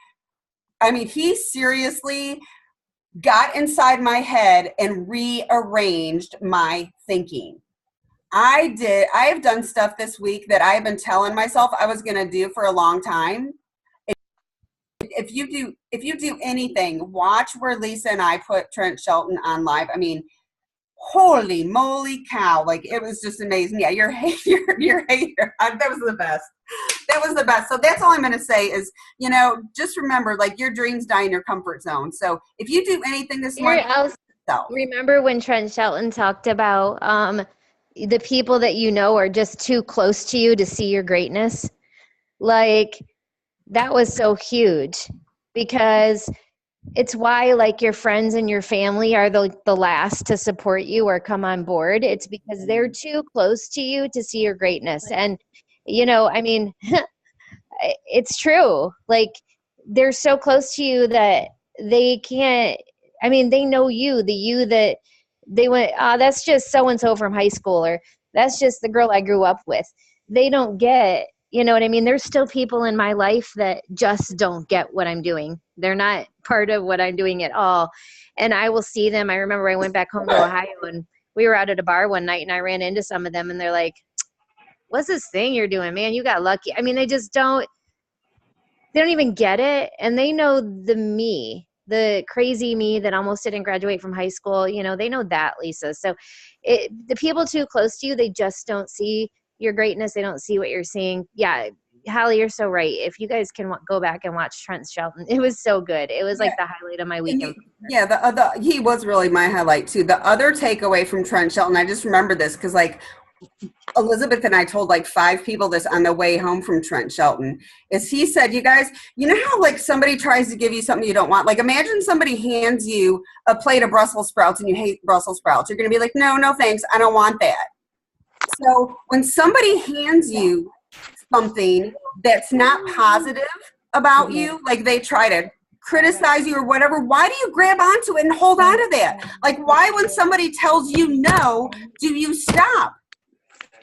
seriously got inside my head and rearranged my thinking. I have done stuff this week that I've been telling myself I was going to do for a long time. If you do anything, watch where Lisa and I put Trent Shelton on live. I mean, holy moly cow. Like, it was just amazing. Yeah, your hater. That was the best. So that's all I'm going to say is, just remember, like, your dreams die in your comfort zone. So if you do anything this morning, remember when Trent Shelton talked about the people that are just too close to you to see your greatness? Like, that was so huge, because it's why, like, your friends and your family are the last to support you or come on board. It's because they're too close to you to see your greatness. And, it's true. Like, they're so close to you that they can't, they know you, the you that they went, that's just so-and-so from high school, or that's just the girl I grew up with. They don't get, you know what I mean? There's still people in my life that just don't get what I'm doing. They're not part of what I'm doing at all. And I will see them. I remember I went back home to Ohio and we were out at a bar one night and I ran into some of them and they're like, what's this thing you're doing, man? You got lucky. They don't even get it. And they know the me the crazy me that almost didn't graduate from high school, they know that, Lisa. So the people too close to you, they just don't see your greatness. They don't see what you're seeing. Yeah. Hallie, you're so right. If you guys can go back and watch Trent Shelton, it was so good. It was like the highlight of my weekend. He was really my highlight too. The other takeaway from Trent Shelton, I just remember this because like Elizabeth and I told like 5 people this on the way home from Trent Shelton, is he said, you guys, you know how like somebody tries to give you something you don't want? Like imagine somebody hands you a plate of Brussels sprouts and you hate Brussels sprouts. You're going to be like, no thanks, I don't want that. So when somebody hands you something that's not positive about you, like they try to criticize you or whatever, why do you grab onto it and hold on to that? Like why when somebody tells you no, do you stop?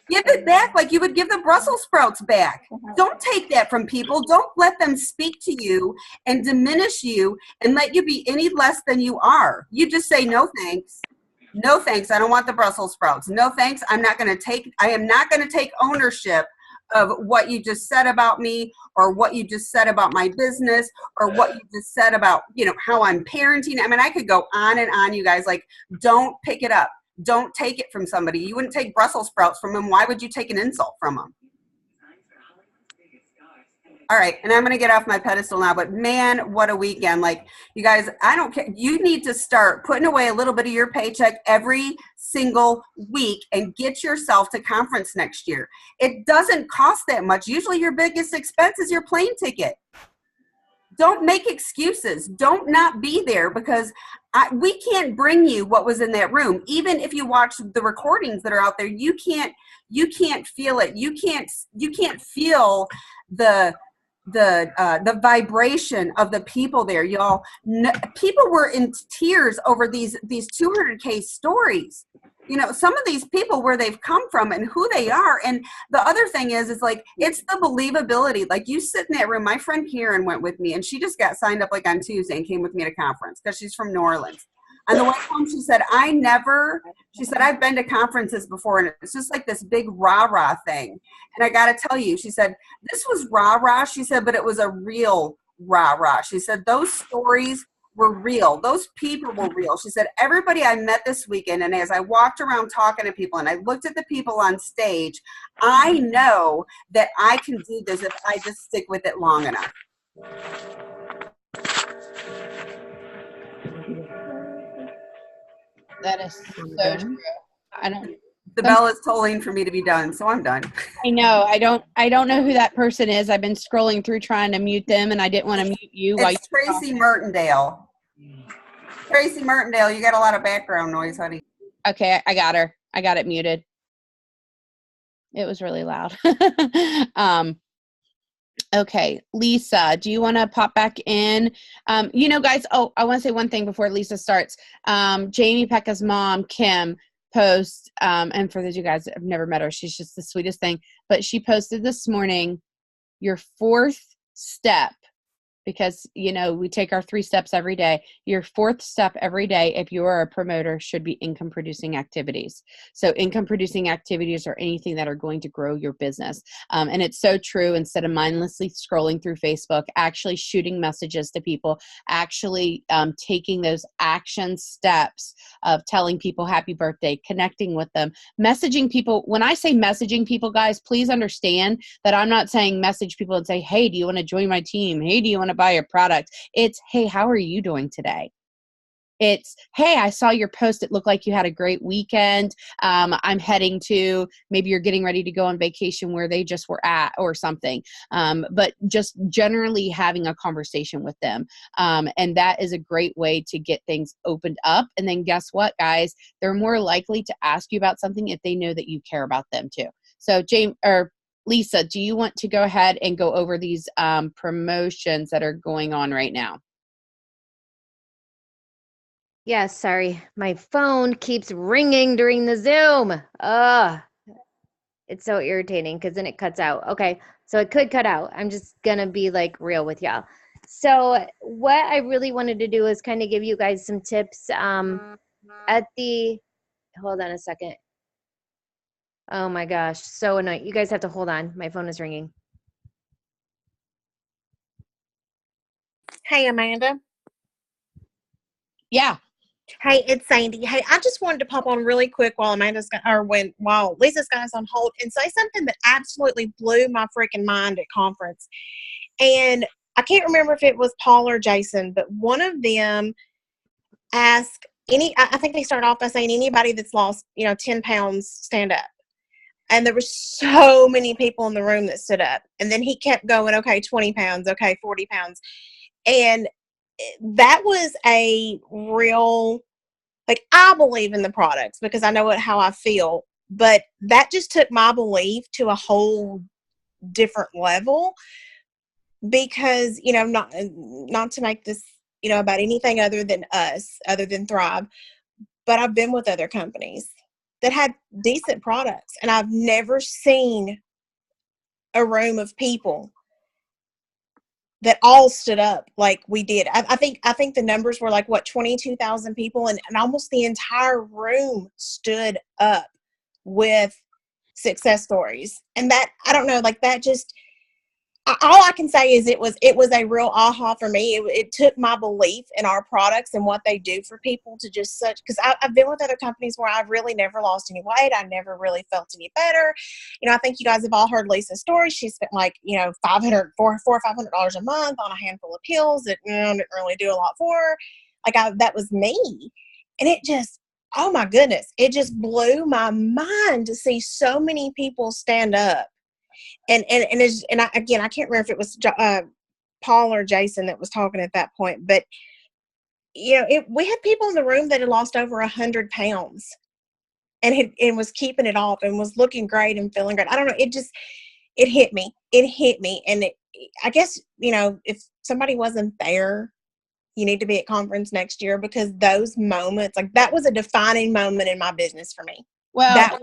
Give it back like you would give the Brussels sprouts back. Don't take that from people. Don't let them speak to you and diminish you and let you be any less than you are. You just say, no thanks. No thanks. I don't want the Brussels sprouts. No thanks. I am not going to take ownership of what you just said about me or what you just said about my business or what you just said about, how I'm parenting. I mean, I could go on and on, you guys. Like, don't pick it up. Don't take it from somebody. You wouldn't take Brussels sprouts from them. Why would you take an insult from them? All right, and I'm going to get off my pedestal now, but man, what a weekend. Like, you guys, I don't care. You need to start putting away a little bit of your paycheck every single week and get yourself to conference next year. It doesn't cost that much. Usually your biggest expense is your plane ticket. Don't make excuses. Don't not be there because we can't bring you what was in that room. Even if you watch the recordings that are out there, you can't feel it. You can't feel the vibration of the people there, y'all. People were in tears over these 200K stories. Some of these people, where they've come from and who they are. And the other thing is like, it's the believability. Like you sit in that room. My friend Karen went with me and she just got signed up like on Tuesday and came with me to conference because she's from New Orleans. On the way home, she said, I've been to conferences before and it's just like this big rah-rah thing. And I got to tell you, she said, this was rah-rah. She said, but it was a real rah-rah. She said, those stories were real. Those people were real. She said, everybody I met this weekend, and as I walked around talking to people and I looked at the people on stage, I know that I can do this if I just stick with it long enough. That is so true. The bell is tolling for me to be done, so I'm done. I know. I don't know who that person is. I've been scrolling through trying to mute them, and I didn't want to mute you. It's Tracy Mertendale. Tracy Mertendale, you got a lot of background noise, honey. Okay, I got her. I got it muted. It was really loud. Okay, Lisa, do you want to pop back in? Guys, I want to say one thing before Lisa starts. Jamie Pekka's mom, Kim, posts, and for those of you guys that have never met her, she's just the sweetest thing, but she posted this morning, your 4th step, because, we take our 3 steps every day. Your 4th step every day, if you are a promoter, should be income producing activities. So income producing activities are anything that are going to grow your business. And it's so true. Instead of mindlessly scrolling through Facebook, actually shooting messages to people, actually taking those action steps of telling people happy birthday, connecting with them, messaging people. When I say messaging people, guys, please understand that I'm not saying message people and say, hey, do you want to join my team? Hey, do you want to buy your product? It's, hey, how are you doing today? It's, hey, I saw your post. It looked like you had a great weekend. I'm heading to, maybe you're getting ready to go on vacation where they just were at or something. But just generally having a conversation with them. And that is a great way to get things opened up. And then guess what, guys? They're more likely to ask you about something if they know that you care about them too. So Lisa, do you want to go ahead and go over these promotions that are going on right now? Yes, sorry. My phone keeps ringing during the Zoom. It's so irritating because then it cuts out. Okay, so it could cut out. I'm just going to be like real with y'all. So what I really wanted to do is kind of give you guys some tips hold on a second. Oh my gosh, so annoying. You guys have to hold on. My phone is ringing. Hey, Amanda. Yeah. Hey, it's Sandy. Hey, I just wanted to pop on really quick while while Lisa's got us on hold and say something that absolutely blew my freaking mind at conference. And I can't remember if it was Paul or Jason, but one of them asked I think they started off by saying anybody that's lost, 10 pounds, stand up. And there were so many people in the room that stood up. And then he kept going, okay, 20 pounds, okay, 40 pounds. And that was a real, like, I believe in the products because I know how I feel. But that just took my belief to a whole different level because, not to make this, about anything other than us, other than Thrive, but I've been with other companies that had decent products, and I've never seen a room of people that all stood up like we did. I think the numbers were like 22,000 people, and almost the entire room stood up with success stories. And that, I don't know, like that just, all I can say is it was a real aha for me. It took my belief in our products and what they do for people to just such, because I've been with other companies where I've really never lost any weight. I never really felt any better. I think you guys have all heard Lisa's story. She spent $400 or $500 a month on a handful of pills that didn't really do a lot for her. That was me. And it just, oh my goodness, it just blew my mind to see so many people stand up. And again, I can't remember if it was Paul or Jason that was talking at that point, but we had people in the room that had lost over 100 pounds and was keeping it off and was looking great and feeling great. I don't know. It hit me. And I guess, if somebody wasn't there, you need to be at conference next year, because those moments, like, that was a defining moment in my business for me. Well,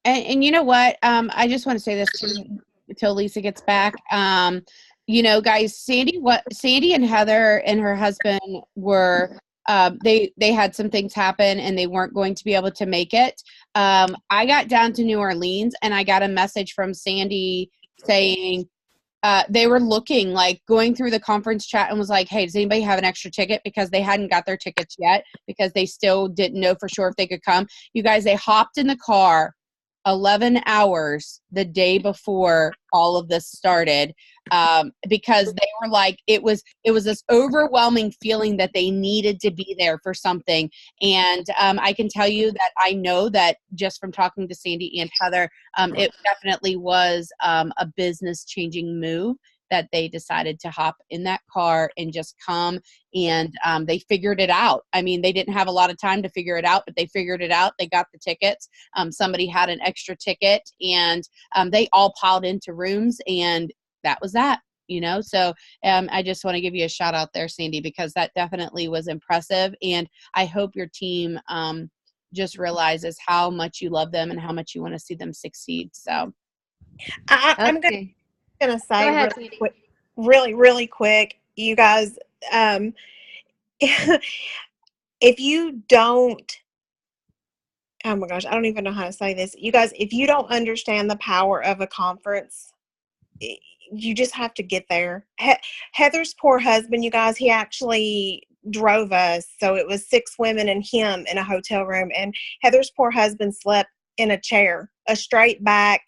and you know what? I just want to say this too, until Lisa gets back. Guys, Sandy and Heather and her husband were, they had some things happen and they weren't going to be able to make it. I got down to New Orleans and I got a message from Sandy saying, they were looking, like, going through the conference chat and was like, hey, does anybody have an extra ticket? Because they hadn't got their tickets yet, because they still didn't know for sure if they could come. You guys, they hopped in the car 11 hours the day before all of this started, because they were like, it was this overwhelming feeling that they needed to be there for something. And I can tell you that I know that just from talking to Sandy and Heather, it definitely was a business changing move, that they decided to hop in that car and just come, and they figured it out. I mean, they didn't have a lot of time to figure it out, but they figured it out. They got the tickets. Somebody had an extra ticket, and they all piled into rooms, and that was that. So I just want to give you a shout out there, Sandy, because that definitely was impressive. And I hope your team just realizes how much you love them and how much you want to see them succeed. So I'm gonna say really quick, you guys, if you don't, oh my gosh, I don't even know how to say this, you guys, if you don't understand the power of a conference, you just have to get there. Heather's poor husband, you guys, he actually drove us, so it was 6 women and him in a hotel room, and Heather's poor husband slept in a chair, a straight back,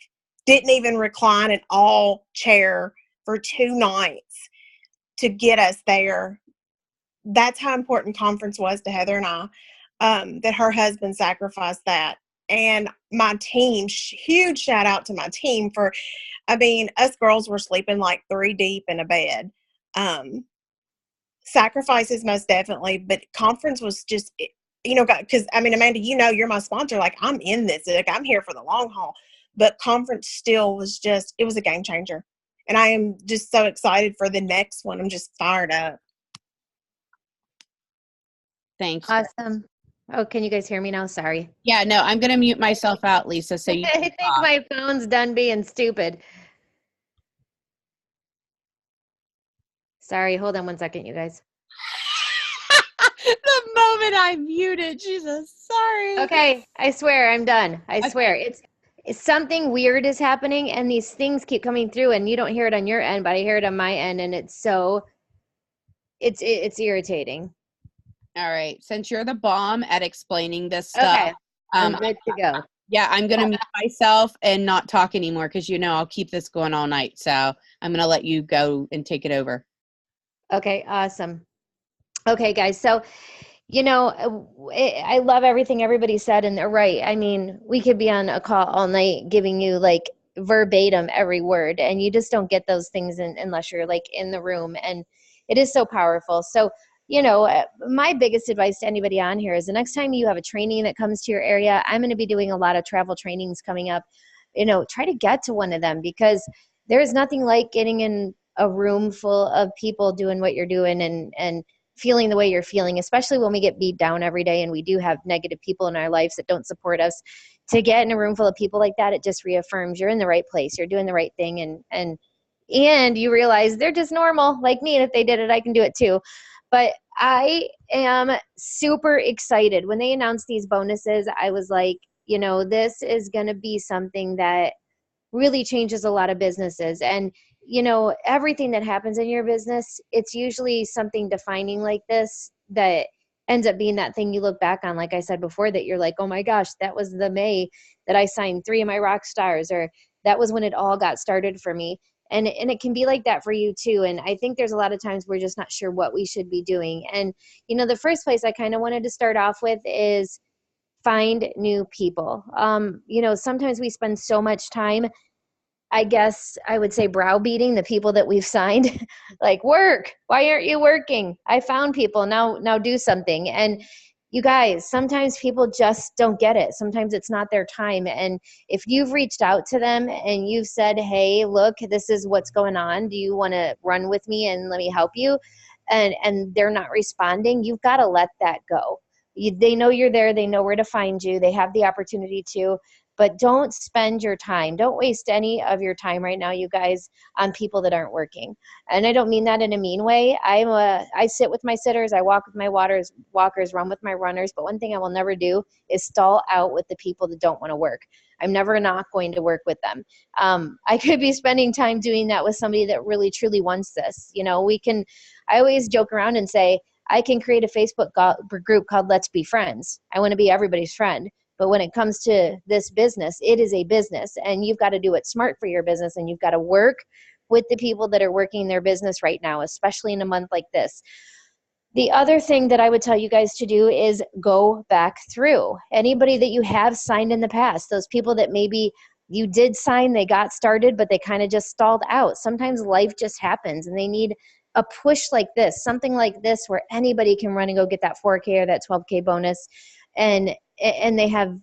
didn't even recline at all chair for 2 nights to get us there. That's how important conference was to Heather and I, that her husband sacrificed that. And my team, huge shout out to my team for, us girls were sleeping like 3 deep in a bed. Sacrifices most definitely, but conference was just, because, Amanda, you're my sponsor. Like, I'm in this. Like, I'm here for the long haul. But conference still was just, it was a game changer. And I am just so excited for the next one. I'm just fired up. thanks. Awesome. Oh, can you guys hear me now? Sorry. Yeah, no, I'm going to mute myself out, Lisa. So you I think my phone's done being stupid. Sorry, hold on one second, you guys. The moment I muted, Jesus, sorry. Okay, I swear I'm done. I swear. It's something weird is happening, and these things keep coming through, and you don't hear it on your end, but I hear it on my end, and it's irritating. All right. Since you're the bomb at explaining this stuff, Okay, I'm good to go. yeah, I'm going to mute myself and not talk anymore because, I'll keep this going all night. So I'm going to let you go and take it over. Okay, awesome. Okay, guys. So, I love everything everybody said, and they're right. I mean, we could be on a call all night giving you like verbatim every word, and you just don't get those things unless you're like in the room, and it is so powerful. So, my biggest advice to anybody on here is the next time you have a training that comes to your area, I'm going to be doing a lot of travel trainings coming up. Try to get to one of them, because there's nothing like getting in a room full of people doing what you're doing and feeling the way you're feeling, especially when we get beat down every day and we do have negative people in our lives that don't support us. To get in a room full of people like that, it just reaffirms you're in the right place, you're doing the right thing, and you realize they're just normal like me, and if they did it, I can do it too. But I am super excited. When they announced these bonuses, I was like, this is going to be something that really changes a lot of businesses. And everything that happens in your business, it's usually something defining like this that ends up being that thing you look back on, like I said before, that you're like, oh my gosh, that was the May that I signed 3 of my rock stars, or that was when it all got started for me. And it can be like that for you too. And I think there's a lot of times we're just not sure what we should be doing. And the first place I kind of wanted to start off with is find new people. Sometimes we spend so much time, I guess I would say, browbeating the people that we've signed. Like, work, why aren't you working? I found people, now do something. And you guys, sometimes people just don't get it. Sometimes it's not their time. And if you've reached out to them and you've said, hey, look, this is what's going on, do you want to run with me and let me help you? And they're not responding, you've got to let that go. They know you're there. They know where to find you. They have the opportunity to. But don't spend your time. Don't waste any of your time right now, you guys, on people that aren't working. And I don't mean that in a mean way. I sit with my sitters. I walk with my walkers, run with my runners. But one thing I will never do is stall out with the people that don't want to work. I'm never not going to work with them. I could be spending time doing that with somebody that really, truly wants this. I always joke around and say, I can create a Facebook group called Let's Be Friends. I want to be everybody's friend. But when it comes to this business, it is a business, and you've got to do it smart for your business, and you've got to work with the people that are working their business right now, especially in a month like this. The other thing that I would tell you guys to do is go back through anybody that you have signed in the past, those people that maybe you did sign, they got started, but they kind of just stalled out. Sometimes life just happens and they need a push like this, something like this, where anybody can run and go get that 4K or that 12K bonus. And they have,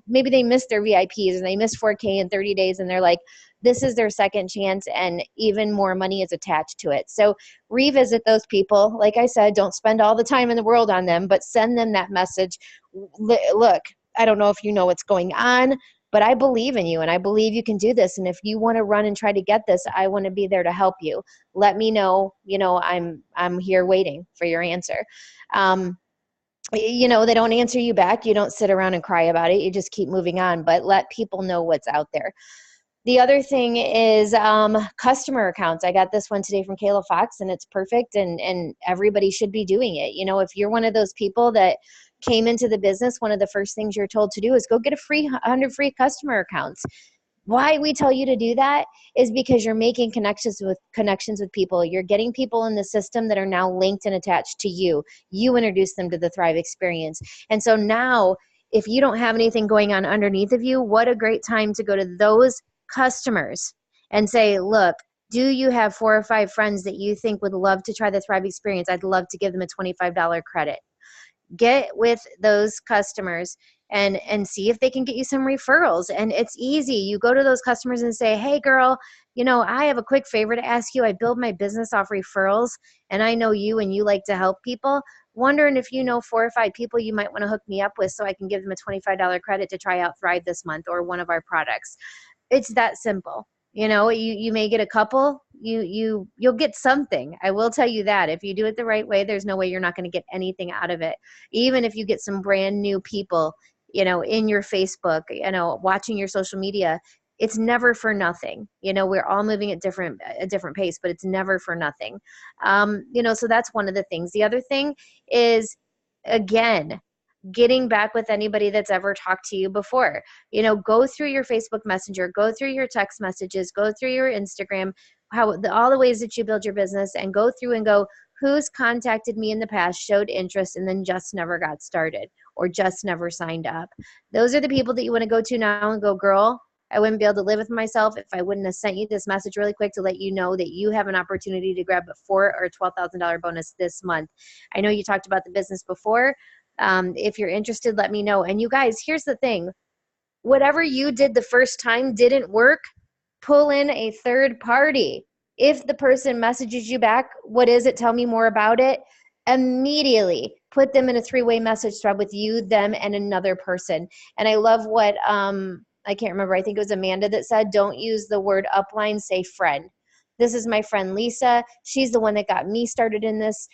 maybe they missed their VIPs and they missed 4K in 30 days and they're like, this is their second chance, and even more money is attached to it. So revisit those people. Like I said, don't spend all the time in the world on them, but send them that message. Look, I don't know if you know what's going on, but I believe in you and I believe you can do this. And if you want to run and try to get this, I want to be there to help you. Let me know, I'm here waiting for your answer. They don't answer you back. You don't sit around and cry about it. You just keep moving on, but let people know what's out there. The other thing is customer accounts. I got this one today from Kayla Fox, and it's perfect, and everybody should be doing it. If you're one of those people that came into the business, one of the first things you're told to do is go get 100 free customer accounts. Why we tell you to do that is because you're making connections with people. You're getting people in the system that are now linked and attached to you. You introduce them to the Thrive experience. And so now, if you don't have anything going on underneath of you, what a great time to go to those customers and say, look, do you have 4 or 5 friends that you think would love to try the Thrive experience? I'd love to give them a $25 credit. Get with those customers and see if they can get you some referrals. And it's easy. You go to those customers and say, hey girl, I have a quick favor to ask you. I build my business off referrals, and I know you and you like to help people. Wondering if you know 4 or 5 people you might want to hook me up with so I can give them a $25 credit to try out Thrive this month or one of our products. It's that simple. You may get a couple, you'll get something. I will tell you that if you do it the right way, there's no way you're not going to get anything out of it. Even if you get some brand new people, in your Facebook, watching your social media, it's never for nothing. We're all moving at a different pace, but it's never for nothing. So that's one of the things. The other thing is again, getting back with anybody that's ever talked to you before. Go through your Facebook Messenger, go through your text messages, go through your Instagram, all the ways that you build your business, and go through and go, who's contacted me in the past, showed interest, and then just never got started or just never signed up. Those are the people that you want to go to now and go, girl, I wouldn't be able to live with myself if I wouldn't have sent you this message really quick to let you know that you have an opportunity to grab a $4,000 or $12,000 bonus this month. I know you talked about the business before. If you're interested, let me know. And you guys, here's the thing. Whatever you did the first time didn't work, pull in a third party. If the person messages you back, what is it? Tell me more about it. Immediately put them in a 3-way message thread with you, them, and another person. And I love what, I can't remember, I think it was Amanda that said, don't use the word upline, say friend. This is my friend Lisa. She's the one that got me started in this.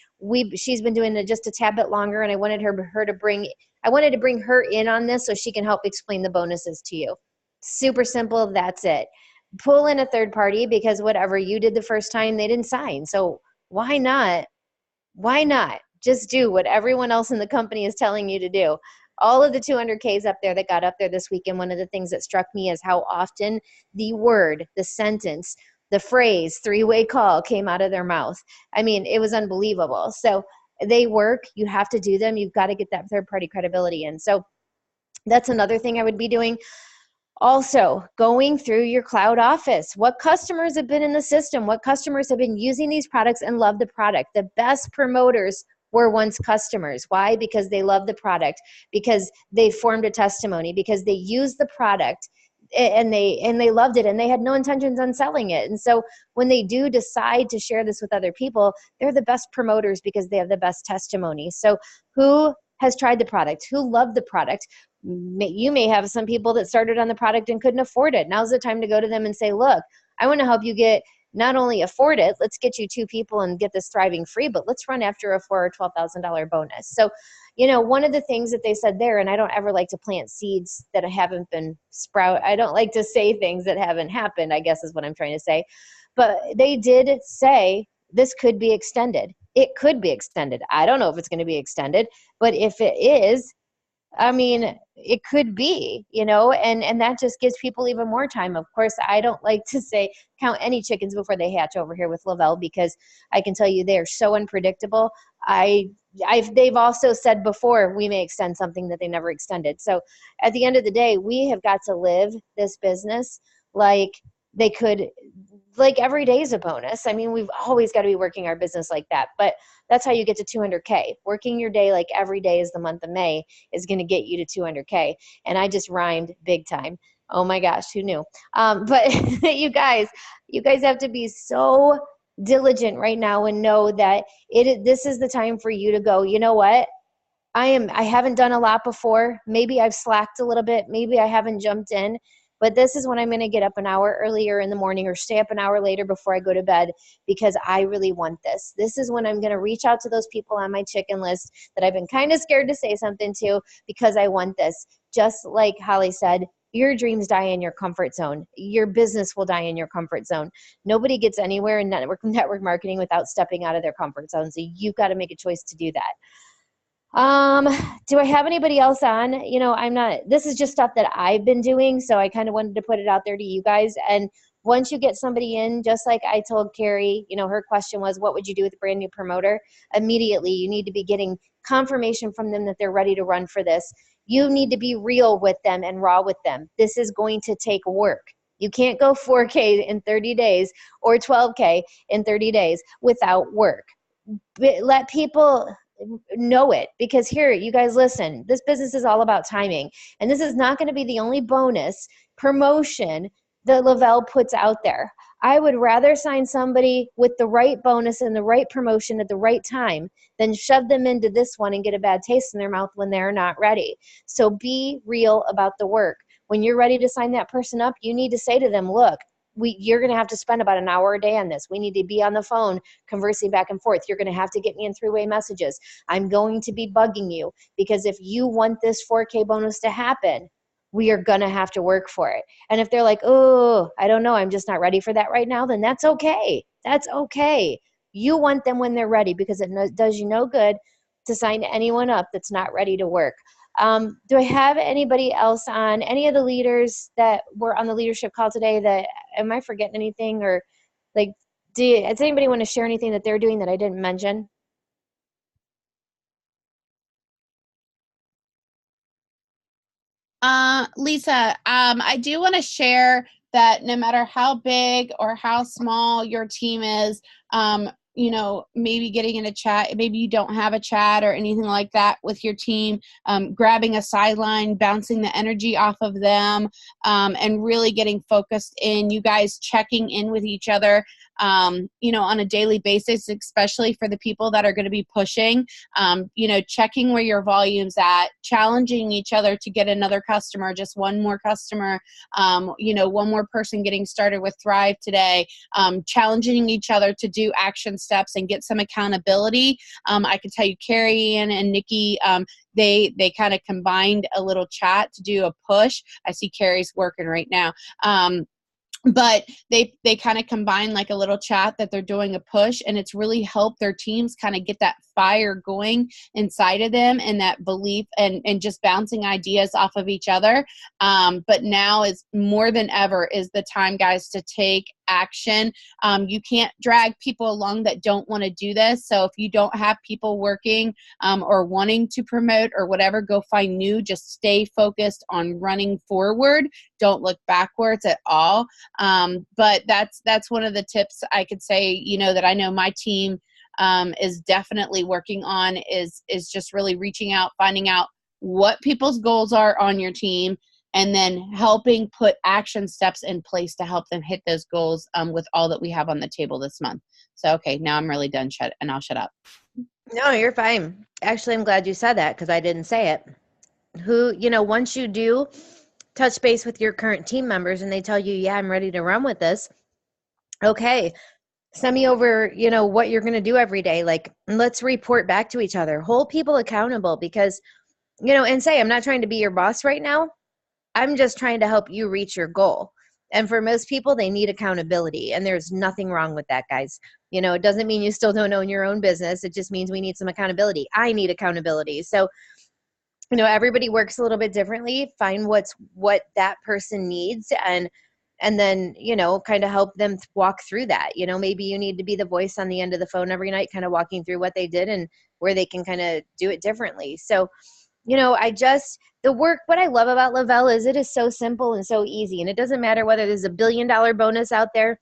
She's been doing it just a tad bit longer, and I wanted to bring her in on this so she can help explain the bonuses to you. Super simple. That's it. Pull in a third party, because whatever you did the first time, they didn't sign. So why not? Why not just do what everyone else in the company is telling you to do? All of the 200Ks up there that got up there this weekend, one of the things that struck me is how often the word, the sentence, the phrase 3-way call came out of their mouth. I mean, it was unbelievable. So they work. You have to do them. You've got to get that third party credibility in. So that's another thing I would be doing. Also, going through your cloud office. What customers have been in the system? What customers have been using these products and love the product? The best promoters were once customers. Why? Because they love the product, because they formed a testimony, because they used the product and they loved it, and they had no intentions on selling it. And so when they do decide to share this with other people, they're the best promoters because they have the best testimony. So who has tried the product? Who loved the product? You may have some people that started on the product and couldn't afford it. Now's the time to go to them and say, look, I want to help you not only afford it, let's get you 2 people and get this thriving free, but let's run after a $4,000 or $12,000 bonus. So, one of the things that they said there, and I don't ever like to plant seeds that haven't been I don't like to say things that haven't happened, I guess is what I'm trying to say. But they did say this could be extended. It could be extended. I don't know if it's going to be extended, but if it is, I mean, it could be, and that just gives people even more time. Of course, I don't like to say count any chickens before they hatch over here with Lavelle, because I can tell you they're so unpredictable. They've also said before we may extend something that they never extended. So at the end of the day, we have got to live this business like every day is a bonus. I mean, we've always got to be working our business like that, but that's how you get to 200K. Working your day like every day is the month of May is going to get you to 200K. And I just rhymed big time. Oh my gosh, who knew? But you guys have to be so diligent right now and know that this is the time for you to go, you know what? I haven't done a lot before. Maybe I've slacked a little bit. Maybe I haven't jumped in. But this is when I'm going to get up an hour earlier in the morning or stay up an hour later before I go to bed, because I really want this. This is when I'm going to reach out to those people on my chicken list that I've been kind of scared to say something to, because I want this. Just like Holly said, your dreams die in your comfort zone. Your business will die in your comfort zone. Nobody gets anywhere in network marketing without stepping out of their comfort zone. So you've got to make a choice to do that. Do I have anybody else on? This is just stuff that I've been doing. So I kind of wanted to put it out there to you guys. And once you get somebody in, just like I told Carrie, her question was, what would you do with a brand new promoter? Immediately, you need to be getting confirmation from them that they're ready to run for this. You need to be real with them and raw with them. This is going to take work. You can't go 4K in 30 days or 12K in 30 days without work. Let people know it, because here, you guys listen, this business is all about timing, and this is not going to be the only bonus promotion that Lavelle puts out there. I would rather sign somebody with the right bonus and the right promotion at the right time than shove them into this one and get a bad taste in their mouth when they're not ready. So be real about the work. When you're ready to sign that person up, you need to say to them, look, you're going to have to spend about an hour a day on this. We need to be on the phone conversing back and forth. You're going to have to get me in 3-way messages. I'm going to be bugging you, because if you want this 4K bonus to happen, we are going to have to work for it. And if they're like, oh, I don't know, I'm just not ready for that right now, then that's okay. That's okay. You want them when they're ready, because it does you no good to sign anyone up that's not ready to work. Do I have anybody else on, any of the leaders that were on the leadership call today that, am I forgetting anything, or like, does anybody want to share anything that they're doing that I didn't mention? Lisa, I do want to share that no matter how big or how small your team is, maybe getting in a chat, maybe you don't have a chat or anything like that with your team, grabbing a sideline, bouncing the energy off of them, and really getting focused in, you guys checking in with each other, on a daily basis, especially for the people that are going to be pushing, checking where your volume's at, challenging each other to get another customer, just one more customer, one more person getting started with Thrive today, challenging each other to do action steps and get some accountability. I can tell you, Carrie Ann and Nikki, they kind of combined a little chat to do a push. I see Carrie's working right now. But they kind of combine like a little chat that they're doing a push, and it's really helped their teams kind of get that fire going inside of them, and that belief, and just bouncing ideas off of each other. But now is more than ever is the time, guys, to take action. You can't drag people along that don't want to do this. So if you don't have people working or wanting to promote or whatever, go find new. Just stay focused on running forward. Don't look backwards at all. But that's one of the tips I could say, that I know my team is definitely working on, is just really reaching out, finding out what people's goals are on your team, and then helping put action steps in place to help them hit those goals with all that we have on the table this month. So, okay, now I'm really done, and I'll shut up. No, you're fine. Actually, I'm glad you said that, because I didn't say it. Once you do touch base with your current team members and they tell you, yeah, I'm ready to run with this. Okay, send me over, what you're going to do every day. Like, let's report back to each other. Hold people accountable, because, and say, I'm not trying to be your boss right now. I'm just trying to help you reach your goal. And for most people, they need accountability. And there's nothing wrong with that, guys. It doesn't mean you still don't own your own business. It just means we need some accountability. I need accountability. So, everybody works a little bit differently. Find what that person needs, and then, kind of help them walk through that. Maybe you need to be the voice on the end of the phone every night, kind of walking through what they did and where they can kind of do it differently. So, what I love about Lavelle is it is so simple and so easy. And it doesn't matter whether there's $1 billion bonus out there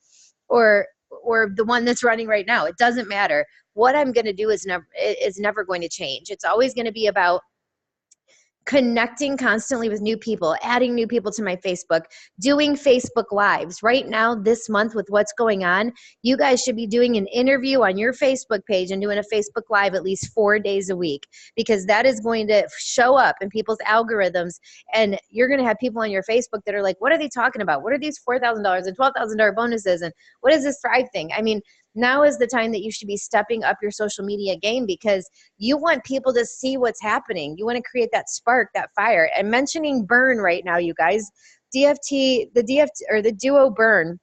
or the one that's running right now. It doesn't matter. What I'm going to do is never going to change. It's always going to be about connecting constantly with new people, adding new people to my Facebook, doing Facebook Lives. Right now, this month, with what's going on, you guys should be doing an interview on your Facebook page and doing a Facebook Live at least 4 days a week, because that is going to show up in people's algorithms, and you're going to have people on your Facebook that are like, what are they talking about? What are these $4,000 and $12,000 bonuses? And what is this Thrive thing? I mean, now is the time that you should be stepping up your social media game, because you want people to see what's happening. You want to create that spark, that fire. And mentioning burn right now, you guys, the duo burn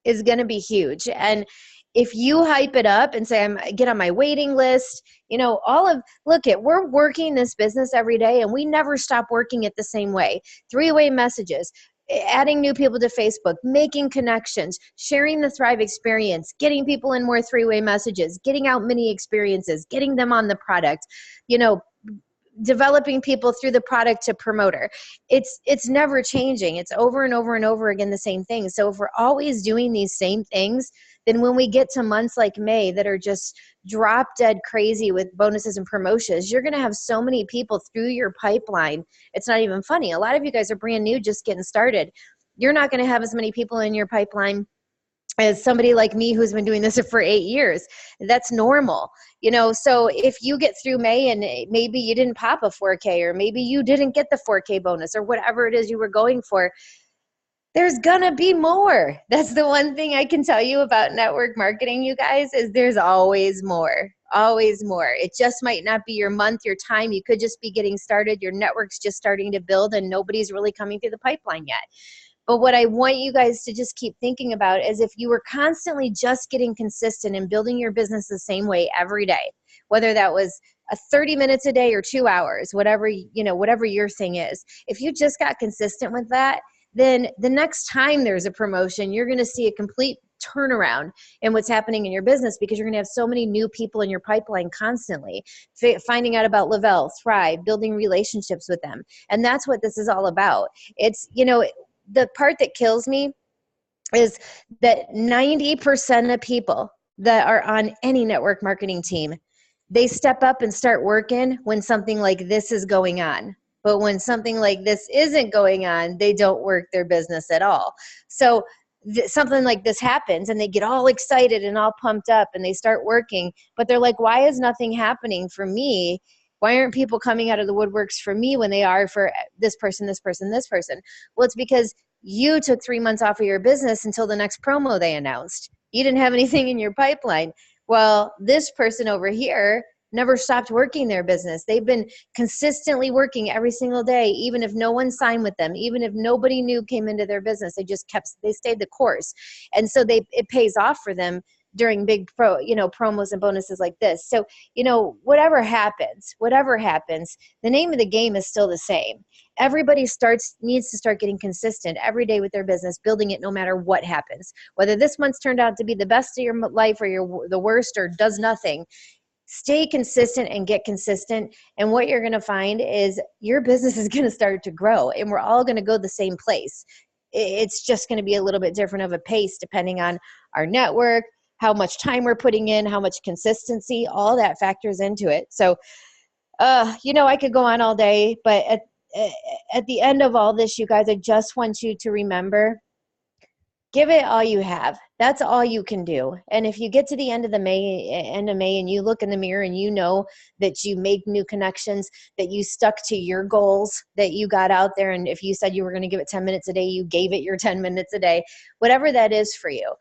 is going to be huge. And if you hype it up and say, get on my waiting list, we're working this business every day, and we never stop working it the same way. 3-way messages, adding new people to Facebook, making connections, sharing the Thrive experience, getting people in more 3-way messages, getting out mini experiences, getting them on the product, developing people through the product to promoter. It's never changing. It's over and over and over again, the same thing. So if we're always doing these same things, then when we get to months like May that are just drop dead crazy with bonuses and promotions, you're going to have so many people through your pipeline. It's not even funny. A lot of you guys are brand new, just getting started. You're not going to have as many people in your pipeline as somebody like me who's been doing this for 8 years. That's normal. So if you get through May and maybe you didn't pop a 4K, or maybe you didn't get the 4K bonus, or whatever it is you were going for, there's gonna be more. That's the one thing I can tell you about network marketing, you guys, is there's always more. Always more. It just might not be your month, your time. You could just be getting started. Your network's just starting to build, and nobody's really coming through the pipeline yet. But what I want you guys to just keep thinking about is, if you were constantly just getting consistent and building your business the same way every day, whether that was a 30 minutes a day or 2 hours, whatever, whatever your thing is. If you just got consistent with that, then the next time there's a promotion, you're going to see a complete turnaround in what's happening in your business, because you're going to have so many new people in your pipeline constantly, finding out about Lavelle, Thrive, building relationships with them. And that's what this is all about. It's, the part that kills me is that 90% of people that are on any network marketing team, they step up and start working when something like this is going on. But when something like this isn't going on, they don't work their business at all. So something like this happens and they get all excited and all pumped up and they start working, but they're like, why is nothing happening for me? Why aren't people coming out of the woodworks for me when they are for this person, this person, this person? Well, it's because you took 3 months off of your business until the next promo they announced. You didn't have anything in your pipeline. Well, this person over here never stopped working their business. They've been consistently working every single day, even if no one signed with them, even if nobody new came into their business. They stayed the course. And so it pays off for them during big promos and bonuses like this. So, whatever happens, the name of the game is still the same. Everybody needs to start getting consistent every day with their business, building it no matter what happens. Whether this month's turned out to be the best of your life or the worst or does nothing, stay consistent and get consistent. And what you're going to find is your business is going to start to grow, and we're all going to go the same place. It's just going to be a little bit different of a pace depending on our network, how much time we're putting in, how much consistency, all that factors into it. So, I could go on all day, but at the end of all this, you guys, I just want you to remember, give it all you have. That's all you can do. And if you get to the end of May, and you look in the mirror and you know that you made new connections, that you stuck to your goals that you got out there, and if you said you were going to give it 10 minutes a day, you gave it your 10 minutes a day, whatever that is for you.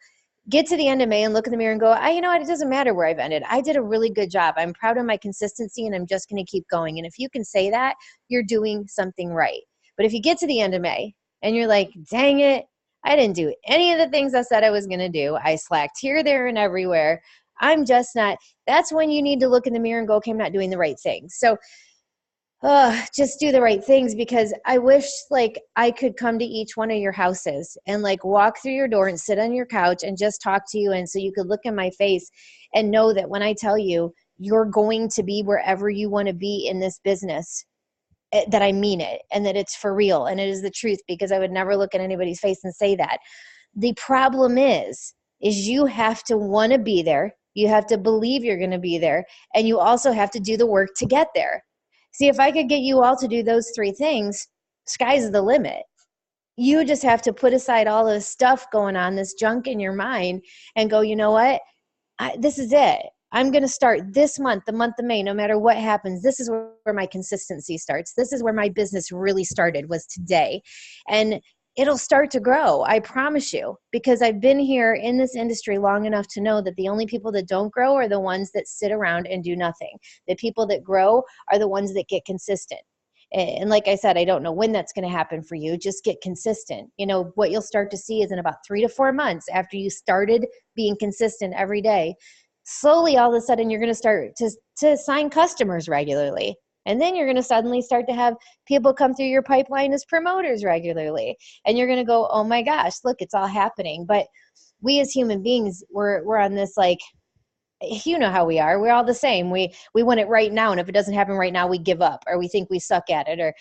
Get to the end of May and look in the mirror and go, you know what, it doesn't matter where I've ended. I did a really good job. I'm proud of my consistency, and I'm just going to keep going. And if you can say that, you're doing something right. But if you get to the end of May and you're like, dang it, I didn't do any of the things I said I was going to do. I slacked here, there, and everywhere. I'm just not. That's when you need to look in the mirror and go, okay, I'm not doing the right things. So just do the right things, because I wish I could come to each one of your houses and walk through your door and sit on your couch and just talk to you. And so you could look in my face and know that when I tell you you're going to be wherever you want to be in this business, that I mean it, and that it's for real and it is the truth, because I would never look at anybody's face and say that. The problem is you have to want to be there. You have to believe you're going to be there, and you also have to do the work to get there. See, if I could get you all to do those 3 things, sky's the limit. You just have to put aside all this stuff going on, this junk in your mind, and go, you know what? This is it. I'm going to start this month, the month of May, no matter what happens. This is where my consistency starts. This is where my business really started, was today. And it'll start to grow, I promise you, because I've been here in this industry long enough to know that the only people that don't grow are the ones that sit around and do nothing. The people that grow are the ones that get consistent. And like I said, I don't know when that's going to happen for you. Just get consistent. What you'll start to see is in about 3 to 4 months after you started being consistent every day, slowly all of a sudden you're going to start to sign customers regularly. And then you're going to suddenly start to have people come through your pipeline as promoters regularly. And you're going to go, oh my gosh, look, it's all happening. But we as human beings, we're on this you know how we are. We're all the same. We want it right now. And if it doesn't happen right now, we give up, or we think we suck at it, or,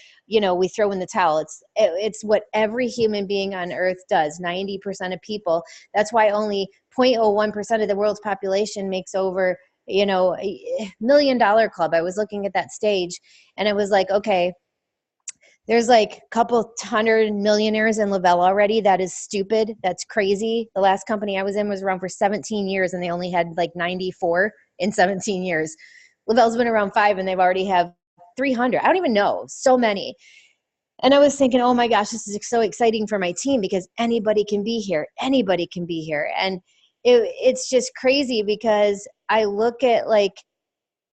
we throw in the towel. It's what every human being on earth does. 90% of people. That's why only 0.01% of the world's population makes over, $1 million club. I was looking at that stage and I was like, okay, there's a couple hundred millionaires in Lavelle already. That is stupid. That's crazy. The last company I was in was around for 17 years and they only had 94 in 17 years. Lavelle's been around 5 and they've already have 300. I don't even know. So many. And I was thinking, oh my gosh, this is so exciting for my team, because anybody can be here. Anybody can be here. And it's just crazy, because I look at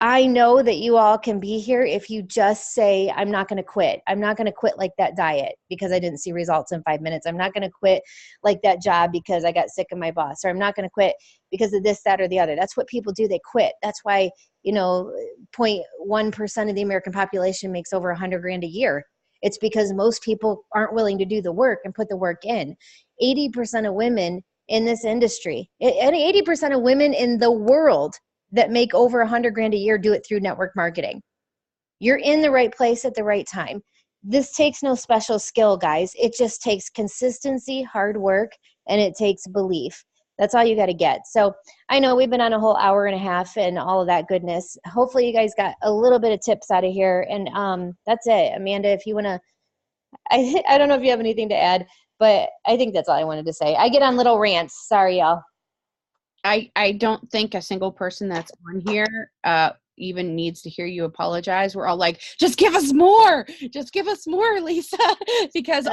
I know that you all can be here if you just say, I'm not going to quit. I'm not going to quit like that diet because I didn't see results in 5 minutes. I'm not going to quit like that job because I got sick of my boss, or I'm not going to quit because of this, that, or the other. That's what people do. They quit. That's why, 0.1% of the American population makes over $100,000 a year. It's because most people aren't willing to do the work and put the work in. 80% of women in this industry, and 80% of women in the world that make over $100,000 a year do it through network marketing. You're in the right place at the right time. This takes no special skill, guys. It just takes consistency, hard work, and it takes belief. That's all you got to get. So I know we've been on a whole hour and a half and all of that goodness. Hopefully you guys got a little bit of tips out of here. And that's it. Amanda, if you want to, I don't know if you have anything to add, but I think that's all I wanted to say. I get on little rants. Sorry, y'all. I don't think a single person that's on here even needs to hear you apologize. We're all like, just give us more, Lisa. Because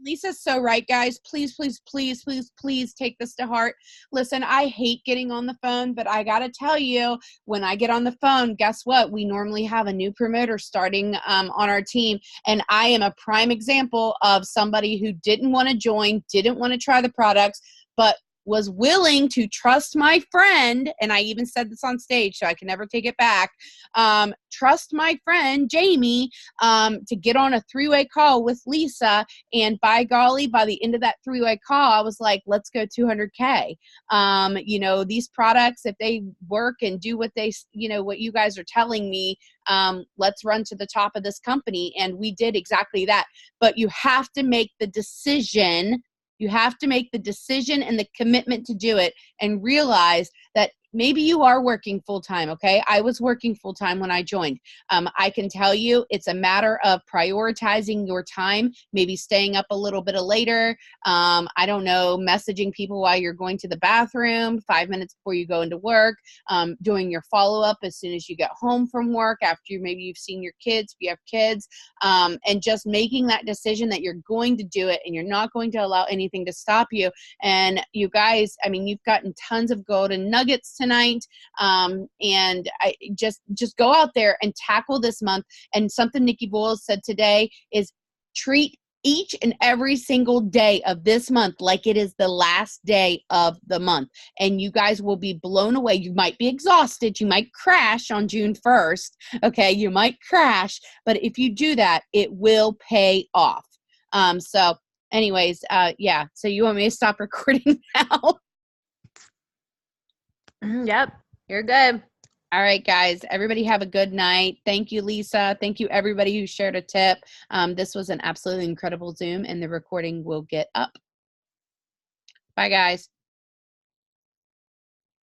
Lisa's so right, guys. Please, please, please, please, please take this to heart. Listen, I hate getting on the phone, but I gotta tell you, when I get on the phone, guess what? We normally have a new promoter starting on our team, and I am a prime example of somebody who didn't want to join, didn't want to try the products, but was willing to trust my friend, and I even said this on stage, so I can never take it back, trust my friend, Jamie, to get on a three-way call with Lisa, and by golly, by the end of that three-way call, I was like, let's go 200K. These products, if they work and do what what you guys are telling me, let's run to the top of this company, and we did exactly that. But you have to make the decision. You have to make the decision and the commitment to do it, and realize that maybe you are working full-time, okay? I was working full-time when I joined. I can tell you it's a matter of prioritizing your time, maybe staying up a little bit later, I don't know, messaging people while you're going to the bathroom, 5 minutes before you go into work, doing your follow-up as soon as you get home from work, after maybe you've seen your kids, if you have kids, and just making that decision that you're going to do it and you're not going to allow anything to stop you. And you guys, you've gotten tons of golden nuggets tonight, and I just go out there and tackle this month. And something Nikki Boyle said today is treat each and every single day of this month like it is the last day of the month, and you guys will be blown away. You might be exhausted, you might crash on June 1st, okay, you might crash, but if you do that, it will pay off. So anyways, so you want me to stop recording now? Yep, you're good. All right, guys, everybody have a good night. Thank you, Lisa. Thank you, everybody who shared a tip. This was an absolutely incredible Zoom, and the recording will get up. Bye, guys.